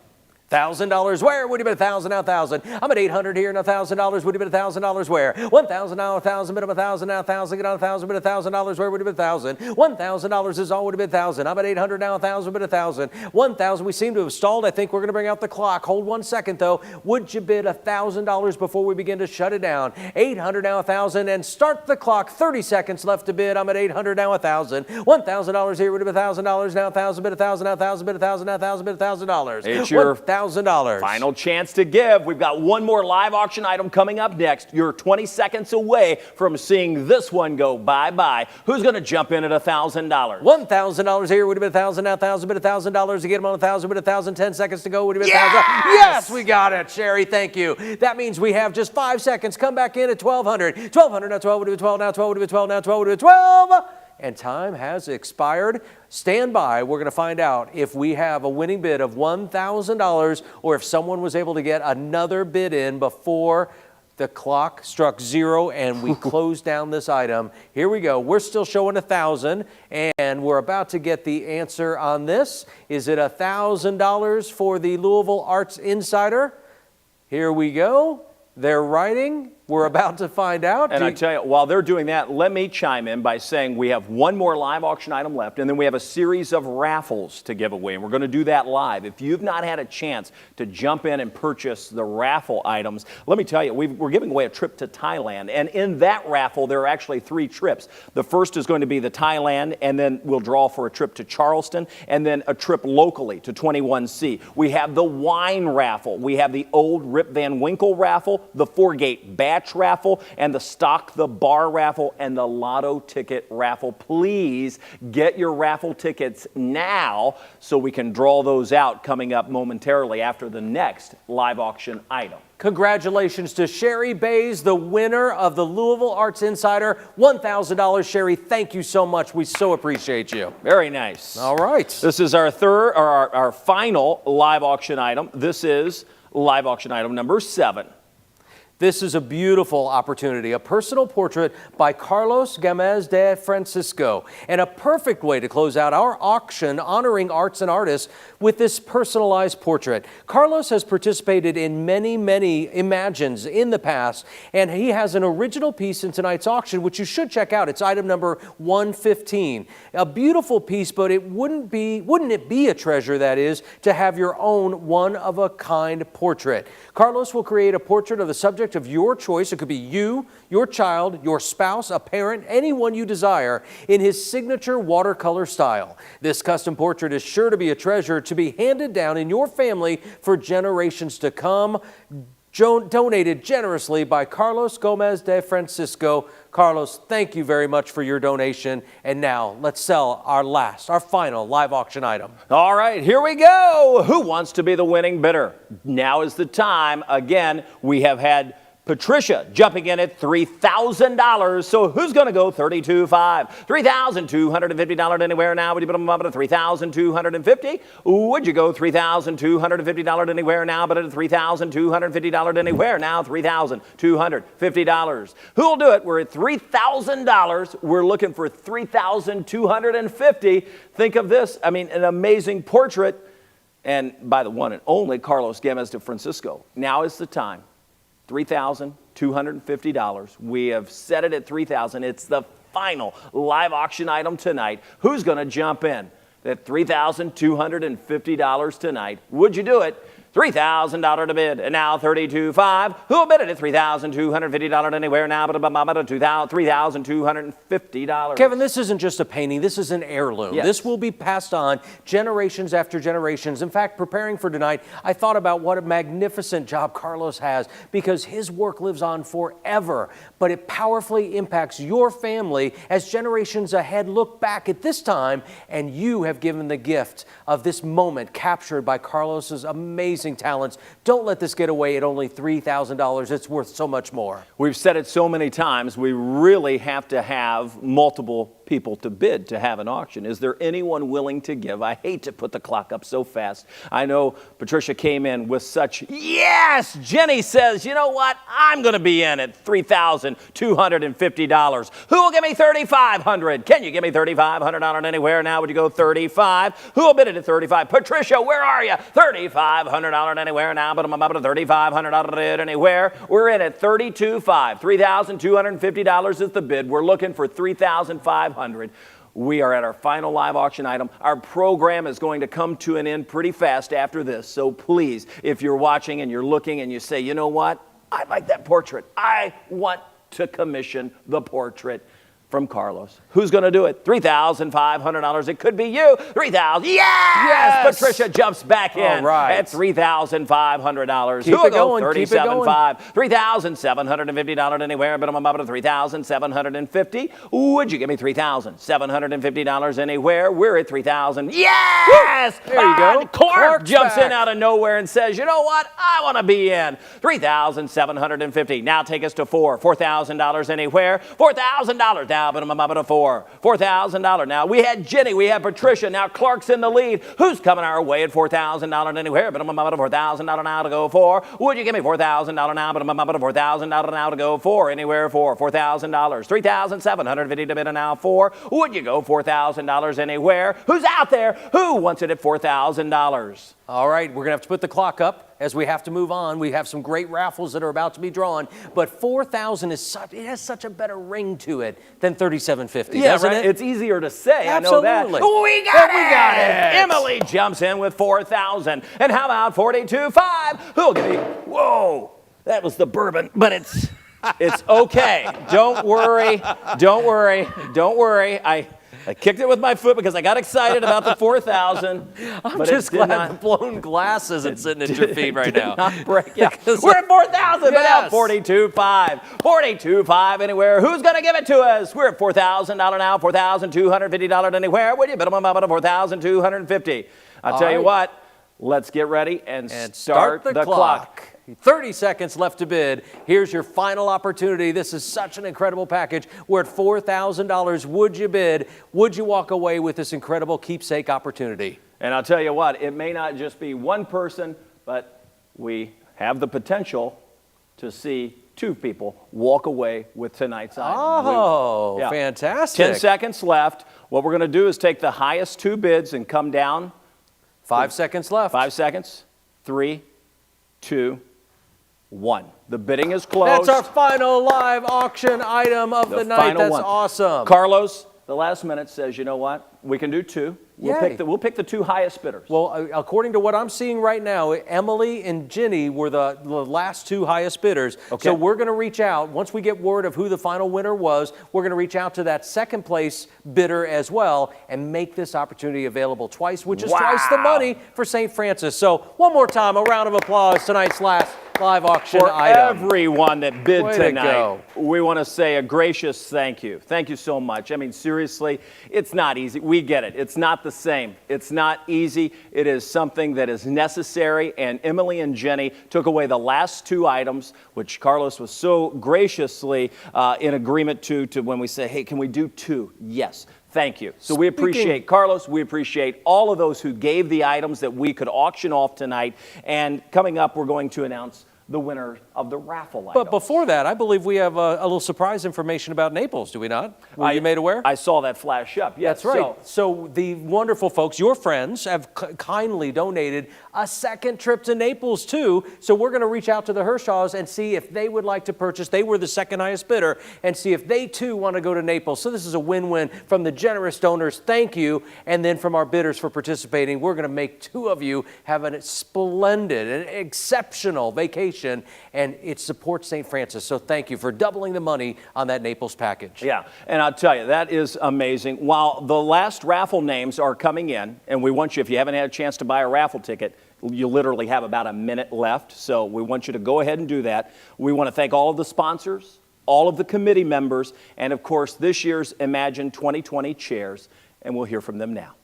S1: $1,000. Where would you bid $1,000? Now $1,000. I'm at $800 here. Now $1,000. Would you bid $1,000? Where? $1,000 now $1,000. Bid $1,000 now $1,000. Get on $1,000. Bid $1,000. Where would you bid $1,000? $1,000 is all would have bid $1,000. I'm at $800 now $1,000. Bid $1,000. $1,000. We seem to have stalled. I think we're going to bring out the clock. Hold 1 second though. Would you bid $1,000 before we begin to shut it down? $800 now $1,000 and start the clock. 30 seconds left to bid. I'm at $800 now $1,000. $1,000 here would have bid $1,000. Now $1,000. Bid $1,000. Now $1,000. Bid $1,000. Now $1,000. Bid $1,000.
S3: It's your
S1: $1,000.
S3: Final chance to give. We've got one more live auction item coming up next. You're 20 seconds away from seeing this one go bye-bye. Who's going to jump in at $1,000?
S1: $1,000 here would have been $1,000. Now $1,000. Bid $1,000 to get them on $1,000. Bid $1,000. 10 seconds to go. Would have been $1,000. Yes, we got it, Sherry. Thank you. That means we have just 5 seconds. Come back in at $1,200. $1,200 now 12 would have been 12. Now 12 would have been 12. Now 12 would have been 12. And time has expired. Stand by. We're going to find out if we have a winning bid of $1,000 or if someone was able to get another bid in before the clock struck 0 and we closed down this item. Here we go. We're still showing 1,000 and we're about to get the answer on this. Is it $1,000 for the Louisville Arts Insider? Here we go. They're writing. We're about to find out.
S3: And I tell you, while they're doing that, let me chime in by saying we have one more live auction item left, and then we have a series of raffles to give away, and we're going to do that live. If you've not had a chance to jump in and purchase the raffle items, let me tell you, we're giving away a trip to Thailand, and in that raffle, there are actually 3 trips. The first is going to be the Thailand, and then we'll draw for a trip to Charleston, and then a trip locally to 21C. We have the wine raffle. We have the old Rip Van Winkle raffle, the 4-gate batch scratch raffle and the stock the bar raffle and the lotto ticket raffle. Please get your raffle tickets now so we can draw those out coming up momentarily after the next live auction item.
S1: Congratulations to Sherry Bays, the winner of the Louisville Arts Insider. $1,000, Sherry. Thank you so much. We so appreciate you.
S3: Very nice.
S1: All right.
S3: This is our our final live auction item. This is live auction item number 7.
S1: This is a beautiful opportunity, a personal portrait by Carlos Gamez de Francisco, and a perfect way to close out our auction honoring arts and artists with this personalized portrait. Carlos has participated in many Imagines in the past, and he has an original piece in tonight's auction, which you should check out. It's item number 115. A beautiful piece, but wouldn't it be a treasure, that is, to have your own one-of-a-kind portrait? Carlos will create a portrait of the subject of your choice. It could be you, your child, your spouse, a parent, anyone you desire, in his signature watercolor style. This custom portrait is sure to be a treasure to be handed down in your family for generations to come. Donated generously by Carlos Gomez de Francisco. Carlos, thank you very much for your donation. And now let's sell our final live auction item.
S3: All right, here we go. Who wants to be the winning bidder? Now is the time. Again, we have had Patricia jumping in at $3,000. So who's going to go $32,500? $3,250 anywhere now. Would you put them up at $3,250? Would you go $3,250 anywhere now? But at $3,250 anywhere now. $3,250. Who will do it? We're at $3,000. We're looking for $3,250. Think of this. I mean, an amazing portrait. And by the one and only Carlos Gamez de Francisco. Now is the time. $3,250. We have set it at $3,000. It's the final live auction item tonight. Who's going to jump in at $3,250 tonight? Would you do it? $3,000 to bid, and now $32,500. Who will bid it at $3,250 anywhere now? But $3,250.
S1: Kevin, this isn't just a painting. This is an heirloom.
S3: Yes.
S1: This will be passed on generations after generations. In fact, preparing for tonight, I thought about what a magnificent job Carlos has, because his work lives on forever, but it powerfully impacts your family as generations ahead look back at this time, and you have given the gift of this moment captured by Carlos's amazing talents. Don't let this get away at only $3,000. It's worth so much more.
S3: We've said it so many times, we really have to have multiple people to bid to have an auction. Is there anyone willing to give? I hate to put the clock up so fast. I know Patricia came in with such, yes! Jenny says, you know what? I'm going to be in at $3,250. Who will give me $3,500? Can you give me $3,500 anywhere now? Would you go $35,000? Who will bid it at $35,000? Patricia, where are you? $3,500 anywhere now, but I'm about to $3,500 bid anywhere. We're in at $32,500. $3,250 is the bid. We're looking for $3,500. We are at our final live auction item. Our program is going to come to an end pretty fast after this. So please, if you're watching and you're looking and you say, you know what? I like that portrait. I want to commission the portrait from Carlos. Who's going to do it? $3,500. It could be you. $3,000. Yes! Patricia jumps back in at $3,500.
S1: Keep it going.
S3: $37,500. $3,750 anywhere, but I'm about to $3,750. Would you give me $3,750 anywhere? We're at $3,000. Yes!
S1: There you go.
S3: Clark jumps
S1: back
S3: in out of nowhere and says, you know what? I want to be in. $3,750. Now take us to $4,000 anywhere. $4,000 now. But I'm about to $4,000. Now we had Jenny, we have Patricia. Now Clark's in the lead. Who's coming our way at $4,000 anywhere? But I'm about to $4,000 now to go for. Would you give me $4,000 now? But I'm about to $4,000 now to go for. Anywhere for $4,000. $3,750 to bid now for. Would you go $4,000 anywhere? Who's out there? Who wants it at $4,000?
S1: All right, we're going to have to put the clock up as we have to move on. We have some great raffles that are about to be drawn, but $4,000 it has such a better ring to it than $3,750, doesn't it?
S3: It's easier to say.
S1: Absolutely.
S3: I know that. We got it! Emily jumps in with $4,000. And how about $42,500? Who'll give me? Whoa, that was the bourbon, but it's okay. Don't worry. I kicked it with my foot because I got excited about the 4,000.
S1: I'm just glad the blown glass isn't sitting at your feet right now.
S3: Not break. Yeah. We're at 4,000, but now
S1: Yes.
S3: 42.5. 42.5 anywhere. Who's going to give it to us? We're at $4,000 now, $4,250 anywhere. Would you bet them about $4,250? I'll tell you what, let's get ready and start the clock.
S1: 30 seconds left to bid. Here's your final opportunity. This is such an incredible package. We're at $4,000. Would you bid? Would you walk away with this incredible keepsake opportunity?
S3: And I'll tell you what, it may not just be one person, but we have the potential to see two people walk away with tonight's item.
S1: Oh, fantastic.
S3: 10 seconds left. What we're going to do is take the highest two bids and come down.
S1: 5 seconds left.
S3: 5 seconds. 3, 2, 1. The bidding is closed.
S1: That's our final live auction item of the night.
S3: final
S1: That's
S3: one.
S1: awesome.
S3: Carlos, the last minute says, you know what? We can do two. We'll
S1: Yay.
S3: pick the two highest bidders.
S1: Well, according to what I'm seeing right now, Emily and Ginny were the last two highest bidders.
S3: Okay.
S1: So we're going to reach out. Once we get word of who the final winner was, we're going to reach out to that second place bidder as well and make this opportunity available twice, which is twice the money for St. Francis. So one more time, a round of applause, tonight's last live auction
S3: For
S1: item.
S3: everyone that bid
S1: Way to
S3: tonight,
S1: go.
S3: we want to say a gracious thank you. Thank you so much. I mean, seriously, it's not easy. We get it. It's not the same. It's not easy. It is something that is necessary, and Emily and Jenny took away the last two items, which Carlos was so graciously in agreement to when we say, hey, can we do two? Yes. Thank you. So we appreciate Carlos. We appreciate all of those who gave the items that we could auction off tonight. And coming up, we're going to announce the winner of the raffle item.
S1: But before that, I believe we have a little surprise information about Naples, do we not? Were you made aware?
S3: I saw that flash up. Yes,
S1: That's right. So the wonderful folks, your friends, have kindly donated a second trip to Naples too. So we're going to reach out to the Hershaws and see if they would like to purchase. They were the second highest bidder, and see if they too want to go to Naples. So this is a win-win from the generous donors. Thank you. And then from our bidders for participating. We're going to make two of you have a splendid and exceptional vacation, and it supports St. Francis. So thank you for doubling the money on that Naples package.
S3: Yeah, and I'll tell you, that is amazing. While the last raffle names are coming in, and we want you, if you haven't had a chance to buy a raffle ticket, you literally have about a minute left, so we want you to go ahead and do that. We want to thank all of the sponsors, all of the committee members, and of course, this year's Imagine 2020 chairs, and we'll hear from them now.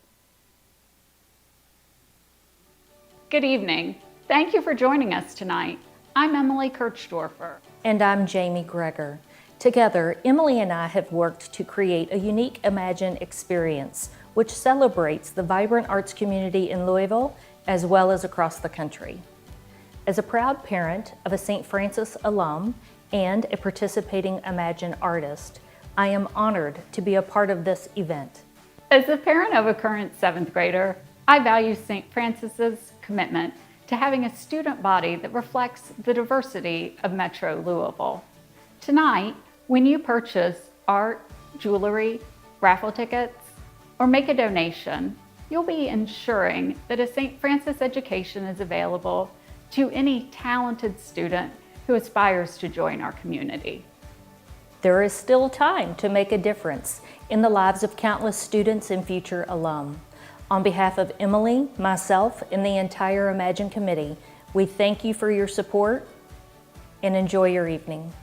S5: Good evening. Thank you for joining us tonight. I'm Emily Kirchdorfer.
S6: And I'm Jamie Greger. Together, Emily and I have worked to create a unique Imagine experience, which celebrates the vibrant arts community in Louisville, as well as across the country. As a proud parent of a St. Francis alum and a participating Imagine artist, I am honored to be a part of this event.
S5: As the parent of a current 7th grader, I value St. Francis's commitment to having a student body that reflects the diversity of Metro Louisville. Tonight, when you purchase art, jewelry, raffle tickets, or make a donation, you'll be ensuring that a St. Francis education is available to any talented student who aspires to join our community.
S6: There is still time to make a difference in the lives of countless students and future alum. On behalf of Emily, myself, and the entire Imagine committee, we thank you for your support and enjoy your evening.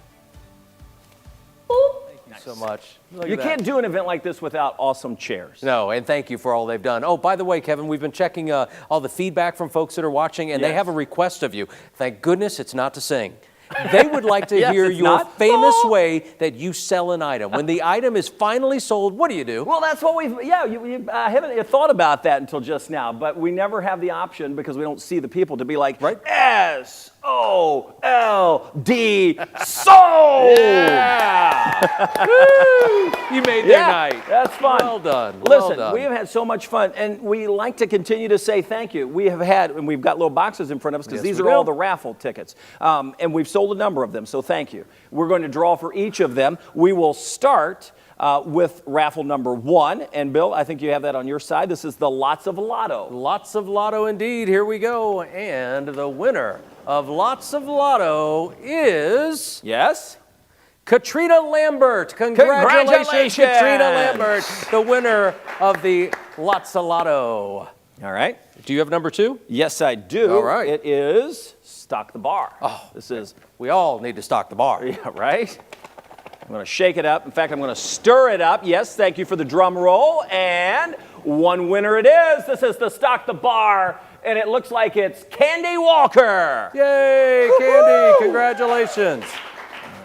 S1: Thank you so much. Look
S3: You
S1: at that.
S3: can't do an event like this without awesome chairs.
S1: No, and thank you for all they've done. Oh, by the way, Kevin, we've been checking all the feedback from folks that are watching, and they
S3: Yes.
S1: have a request of you. Thank goodness it's not to sing. They would like to
S3: Yes,
S1: hear
S3: it's
S1: your
S3: not.
S1: famous
S3: Oh.
S1: way that you sell an item. When the item is finally sold, what do you do?
S3: Well, that's what I haven't thought about that until just now, but we never have the option because we don't see the people to be like,
S1: Right.
S3: SOLD, sold!
S1: You made their
S3: Yeah,
S1: night.
S3: that's fun.
S1: Well done. Well
S3: Listen,
S1: done.
S3: we have had so much fun, and we like to continue to say thank you. We have had, and we've got little boxes in front of us because
S1: Yes,
S3: these
S1: we
S3: are all
S1: do.
S3: the raffle tickets, and we've sold a number of them, so thank you. We're going to draw for each of them. We will start with raffle number 1, and Bill, I think you have that on your side. This is the Lots of Lotto.
S1: Lots of Lotto indeed. Here we go. And the winner of Lots of Lotto is
S3: Yes?
S1: Katrina Lambert. Congratulations, Katrina Lambert, the winner of the Lotto.
S3: All right.
S1: Do you have number 2?
S3: Yes, I do.
S1: All right.
S3: It is Stock the Bar.
S1: Oh,
S3: this is.
S1: We all need to stock the bar.
S3: Yeah, right? I'm going to shake it up. In fact, I'm going to stir it up. Yes, thank you for the drum roll. And one winner it is. This is the Stock the Bar, and it looks like it's Candy Walker.
S1: Yay, Candy. Congratulations.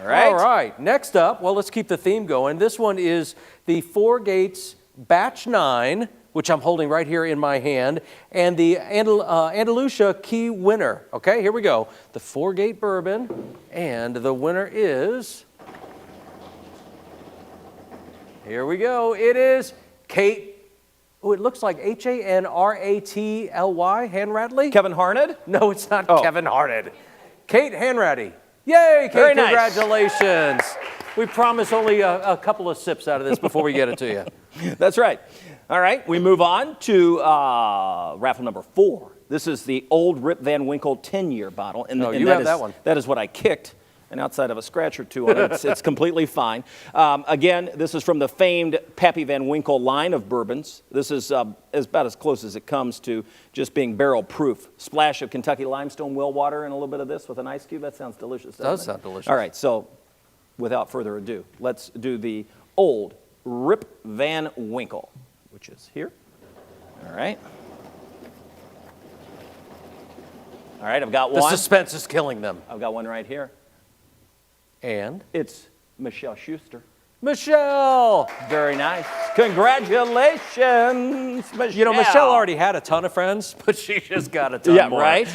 S3: All right.
S1: All right. Next up, well, let's keep the theme going. This one is the Four Gates Batch 9, which I'm holding right here in my hand, and the Andalusia Key winner. Okay, here we go. The Four Gate Bourbon, and the winner is... Here we go. It is Kate. Oh, it looks like Hanratly. Hanratly?
S3: Kevin Harned?
S1: No, it's not Kevin Harned. Kate Hanratty. Yay, Kate,
S3: Very nice.
S1: Congratulations. We promise only a couple of sips out of this before we get it to you.
S3: That's right. All right, we move on to raffle number 4. This is the old Rip Van Winkle 10-year bottle. And,
S1: Oh,
S3: and
S1: you have that one.
S3: That is what I kicked. And outside of a scratch or two on it, it's completely fine. Again, this is from the famed Pappy Van Winkle line of bourbons. This is about as close as it comes to just being barrel proof. Splash of Kentucky limestone well water and a little bit of this with an ice cube. That sounds delicious, doesn't it?
S1: Does sound delicious.
S3: All right, so without further ado, let's do the old Rip Van Winkle, which is here. All right. All right, I've got
S1: The
S3: one.
S1: suspense is killing them.
S3: I've got one right here.
S1: And
S3: It's Michelle Schuster.
S1: Michelle.
S3: Very nice. Congratulations, Michelle.
S1: You know, Michelle already had a ton of friends, but she just got a ton more.
S3: right?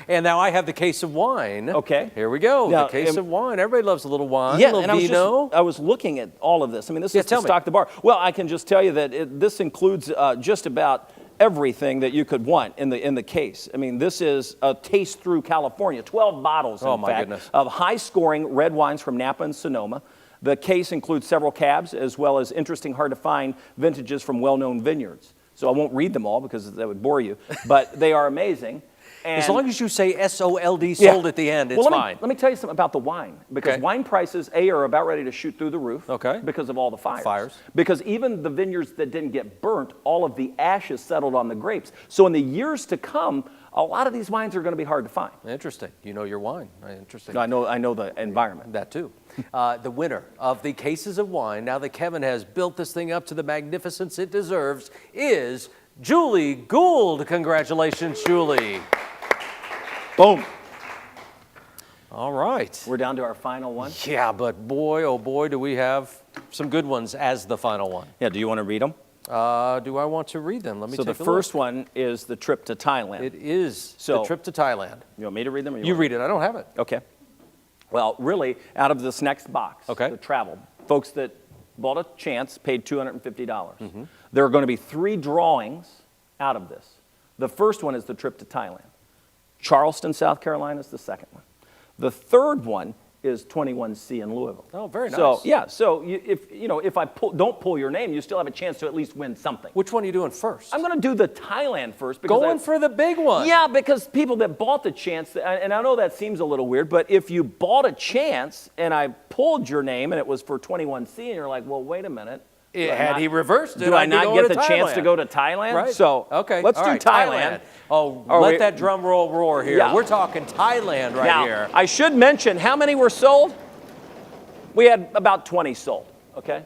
S1: And now I have the case of wine.
S3: Okay.
S1: Here we go.
S3: Now,
S1: the case of wine. Everybody loves a little wine,
S3: Yeah,
S1: a little
S3: and
S1: vino.
S3: I was looking at all of this. I mean, this
S1: Yeah,
S3: is to
S1: tell me.
S3: stock the bar. Well, I can just tell you that this includes just about everything that you could want in the case. I mean, this is a taste through California, 12 bottles,
S1: Oh,
S3: in
S1: my
S3: fact,
S1: goodness.
S3: of high-scoring red wines from Napa and Sonoma. The case includes several cabs as well as interesting, hard-to-find vintages from well-known vineyards. So I won't read them all because that would bore you, but they are amazing.
S1: As
S3: And-
S1: long as you say SOLD sold at the end, it's
S3: well,
S1: fine.
S3: Let me tell you something about the wine, because
S1: Okay.
S3: wine prices, are about ready to shoot through the roof.
S1: Okay.
S3: Because of all the fires.
S1: Fires.
S3: Because even the vineyards that didn't get burnt, all of the ashes settled on the grapes. So in the years to come, a lot of these wines are going to be hard to find.
S1: Interesting. You know your wine. Interesting.
S3: I know the environment.
S1: That too. The winner of the cases of wine, now that Kevin has built this thing up to the magnificence it deserves, is Julie Gould. Congratulations, Julie.
S3: Boom.
S1: All right.
S3: We're down to our final one.
S1: Yeah, but boy, oh boy, do we have some good ones as the final one.
S3: Yeah, do you want to read them?
S1: Do I want to read them? Let me
S3: So
S1: take
S3: the
S1: a
S3: first
S1: look.
S3: one is the trip to Thailand.
S1: It is
S3: So-
S1: the trip to Thailand.
S3: You want me to read them? Or
S1: You
S3: want-
S1: read it. I don't have it.
S3: Okay. Well, really, out of this next box,
S1: Okay.
S3: the travel, folks that bought a chance paid $250. There are going to be 3 drawings out of this. The first one is the trip to Thailand. Charleston, South Carolina is the second one. The third one is 21C in Louisville.
S1: Oh, very
S3: So,
S1: nice.
S3: yeah, so if I don't pull your name, you still have a chance to at least win something.
S1: Which one are you doing first?
S3: I'm going to do the Thailand first. Because
S1: Going for the big one.
S3: Yeah, because people that bought the chance, and I know that seems a little weird, but if you bought a chance and I pulled your name and it was for 21C and you're like, well, wait a minute.
S1: Had he reversed it,
S3: Do I
S1: I'd be
S3: not
S1: going
S3: get
S1: to
S3: the chance to
S1: Thailand.
S3: go to Thailand?
S1: Right.
S3: So
S1: okay.
S3: let's
S1: All
S3: do
S1: right,
S3: Thailand.
S1: Oh,
S3: Are
S1: let
S3: we-
S1: that drum roll roar here.
S3: Yeah.
S1: We're talking Thailand right
S3: Now,
S1: here.
S3: I should mention how many were sold. We had about 20 sold. Okay,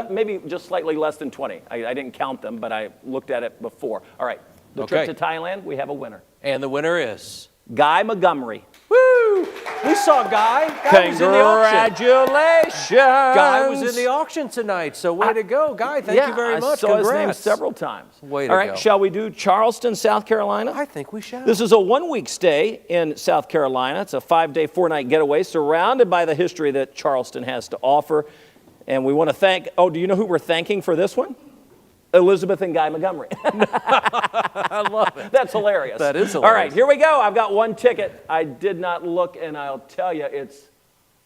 S3: maybe just slightly less than 20. I didn't count them, but I looked at it before. All right, the trip
S1: Okay.
S3: to Thailand, we have a winner.
S1: And the winner is...
S3: Guy Montgomery.
S1: Woo! We saw Guy. Guy was in the auction.
S3: Congratulations.
S1: Guy was in the auction tonight, so way to go. Guy, thank you very much.
S3: I saw his name
S1: Congrats.
S3: several times.
S1: Way to
S3: All right,
S1: go.
S3: shall we do Charleston, South Carolina?
S1: I think we shall.
S3: This is a 1-week stay in South Carolina. It's a 5-day, 4-night getaway surrounded by the history that Charleston has to offer. And we want to thank, do you know who we're thanking for this one? Elizabeth and Guy Montgomery.
S1: I love it.
S3: That's hilarious.
S1: That is
S3: All right,
S1: hilarious.
S3: here we go. I've got one ticket. I did not look, and I'll tell you, it's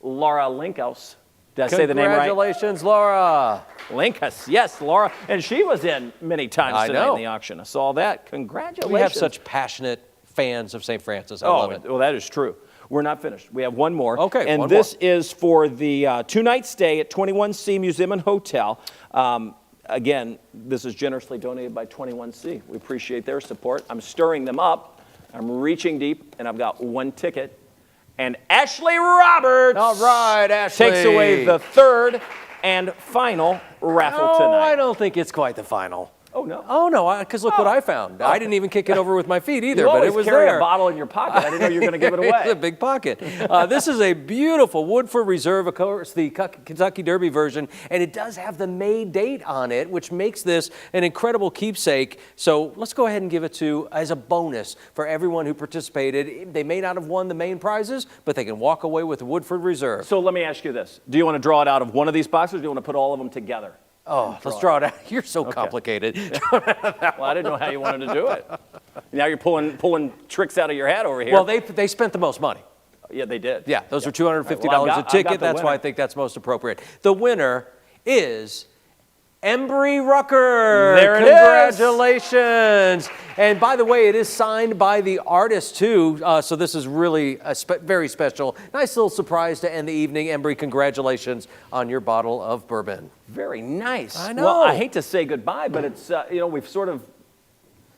S3: Laura Linkhouse. Did I say the name right?
S1: Congratulations, Laura.
S3: Linkhouse, yes, Laura. And she was in many times
S1: I
S3: tonight
S1: know.
S3: in the auction. I saw that. Congratulations.
S1: We have such passionate fans of St. Francis. I love it.
S3: Well, that is true. We're not finished. We have one more.
S1: Okay,
S3: and
S1: one
S3: this
S1: more.
S3: is for the two-night stay at 21C Museum and Hotel. Again, this is generously donated by 21C. We appreciate their support. I'm stirring them up. I'm reaching deep, and I've got one ticket. And Ashley Roberts
S1: All right, Ashley.
S3: takes away the third and final raffle
S1: Oh,
S3: tonight.
S1: I don't think it's quite the final.
S3: Oh, no.
S1: Oh, no, because look what I found. I didn't even kick it over with my feet either,
S3: You
S1: but
S3: always
S1: it was
S3: carry
S1: there.
S3: a bottle in your pocket. I didn't know you were going to give it away.
S1: It's a big pocket. This is a beautiful Woodford Reserve, of course, the Kentucky Derby version, and it does have the May date on it, which makes this an incredible keepsake. So let's go ahead and give it to as a bonus for everyone who participated. They may not have won the main prizes, but they can walk away with the Woodford Reserve.
S3: So let me ask you this. Do you want to draw it out of one of these boxes, or do you want to put all of them together?
S1: Oh, let's draw it out. You're so complicated.
S3: Well, I didn't know how you wanted to do it. Now you're pulling tricks out of your hat over here.
S1: Well, they spent the most money.
S3: Yeah, they did.
S1: Yeah, those are $250
S3: Well, I've
S1: a
S3: got
S1: ticket.
S3: the
S1: That's why I
S3: winner.
S1: think that's most appropriate. The winner is Embry Rucker.
S3: There it is.
S1: Congratulations. And by the way, it is signed by the artist too. So this is really very special. Nice little surprise to end the evening. Embry, congratulations on your bottle of bourbon.
S3: Very nice.
S1: I know.
S3: Well, I hate to say goodbye, but it's, we've sort of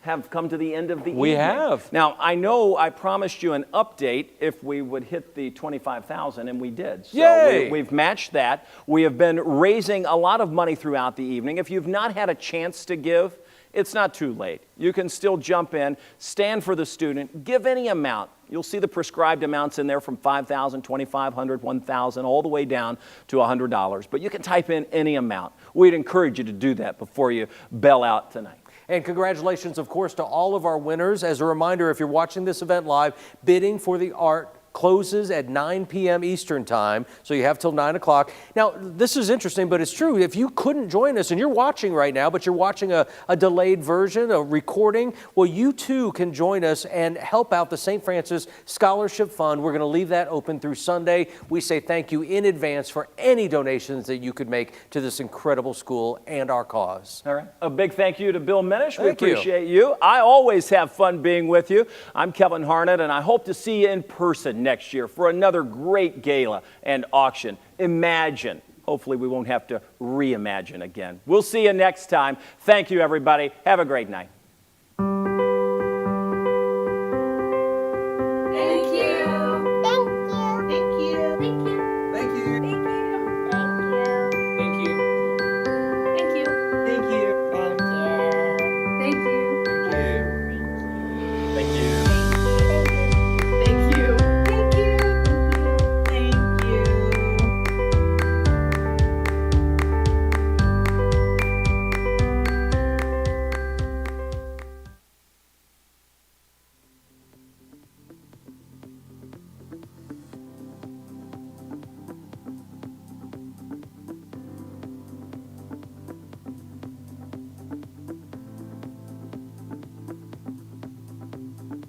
S3: have come to the end of the evening.
S1: We have.
S3: Now, I know I promised you an update if we would hit the 25,000, and we did. So
S1: Yay!
S3: we've matched that. We have been raising a lot of money throughout the evening. If you've not had a chance to give, it's not too late. You can still jump in, stand for the student, give any amount. You'll see the prescribed amounts in there from $5,000, $2,500, $1,000, all the way down to $100. But you can type in any amount. We'd encourage you to do that before you bail out tonight.
S1: And congratulations, of course, to all of our winners. As a reminder, if you're watching this event live, bidding for the art closes at 9 p.m. Eastern time, so you have till 9 o'clock. Now, this is interesting, but it's true. If you couldn't join us, and you're watching right now, but you're watching a delayed version, a recording, well, you too can join us and help out the St. Francis Scholarship Fund. We're going to leave that open through Sunday. We say thank you in advance for any donations that you could make to this incredible school and our cause.
S3: All right. A big thank you to Bill Minish. We
S1: Thank you.
S3: appreciate you. I always have fun being with you. I'm Kevin Harnett, and I hope to see you in person next year for another great gala and auction. Imagine. Hopefully we won't have to reimagine again. We'll see you next time. Thank you, everybody. Have a great night.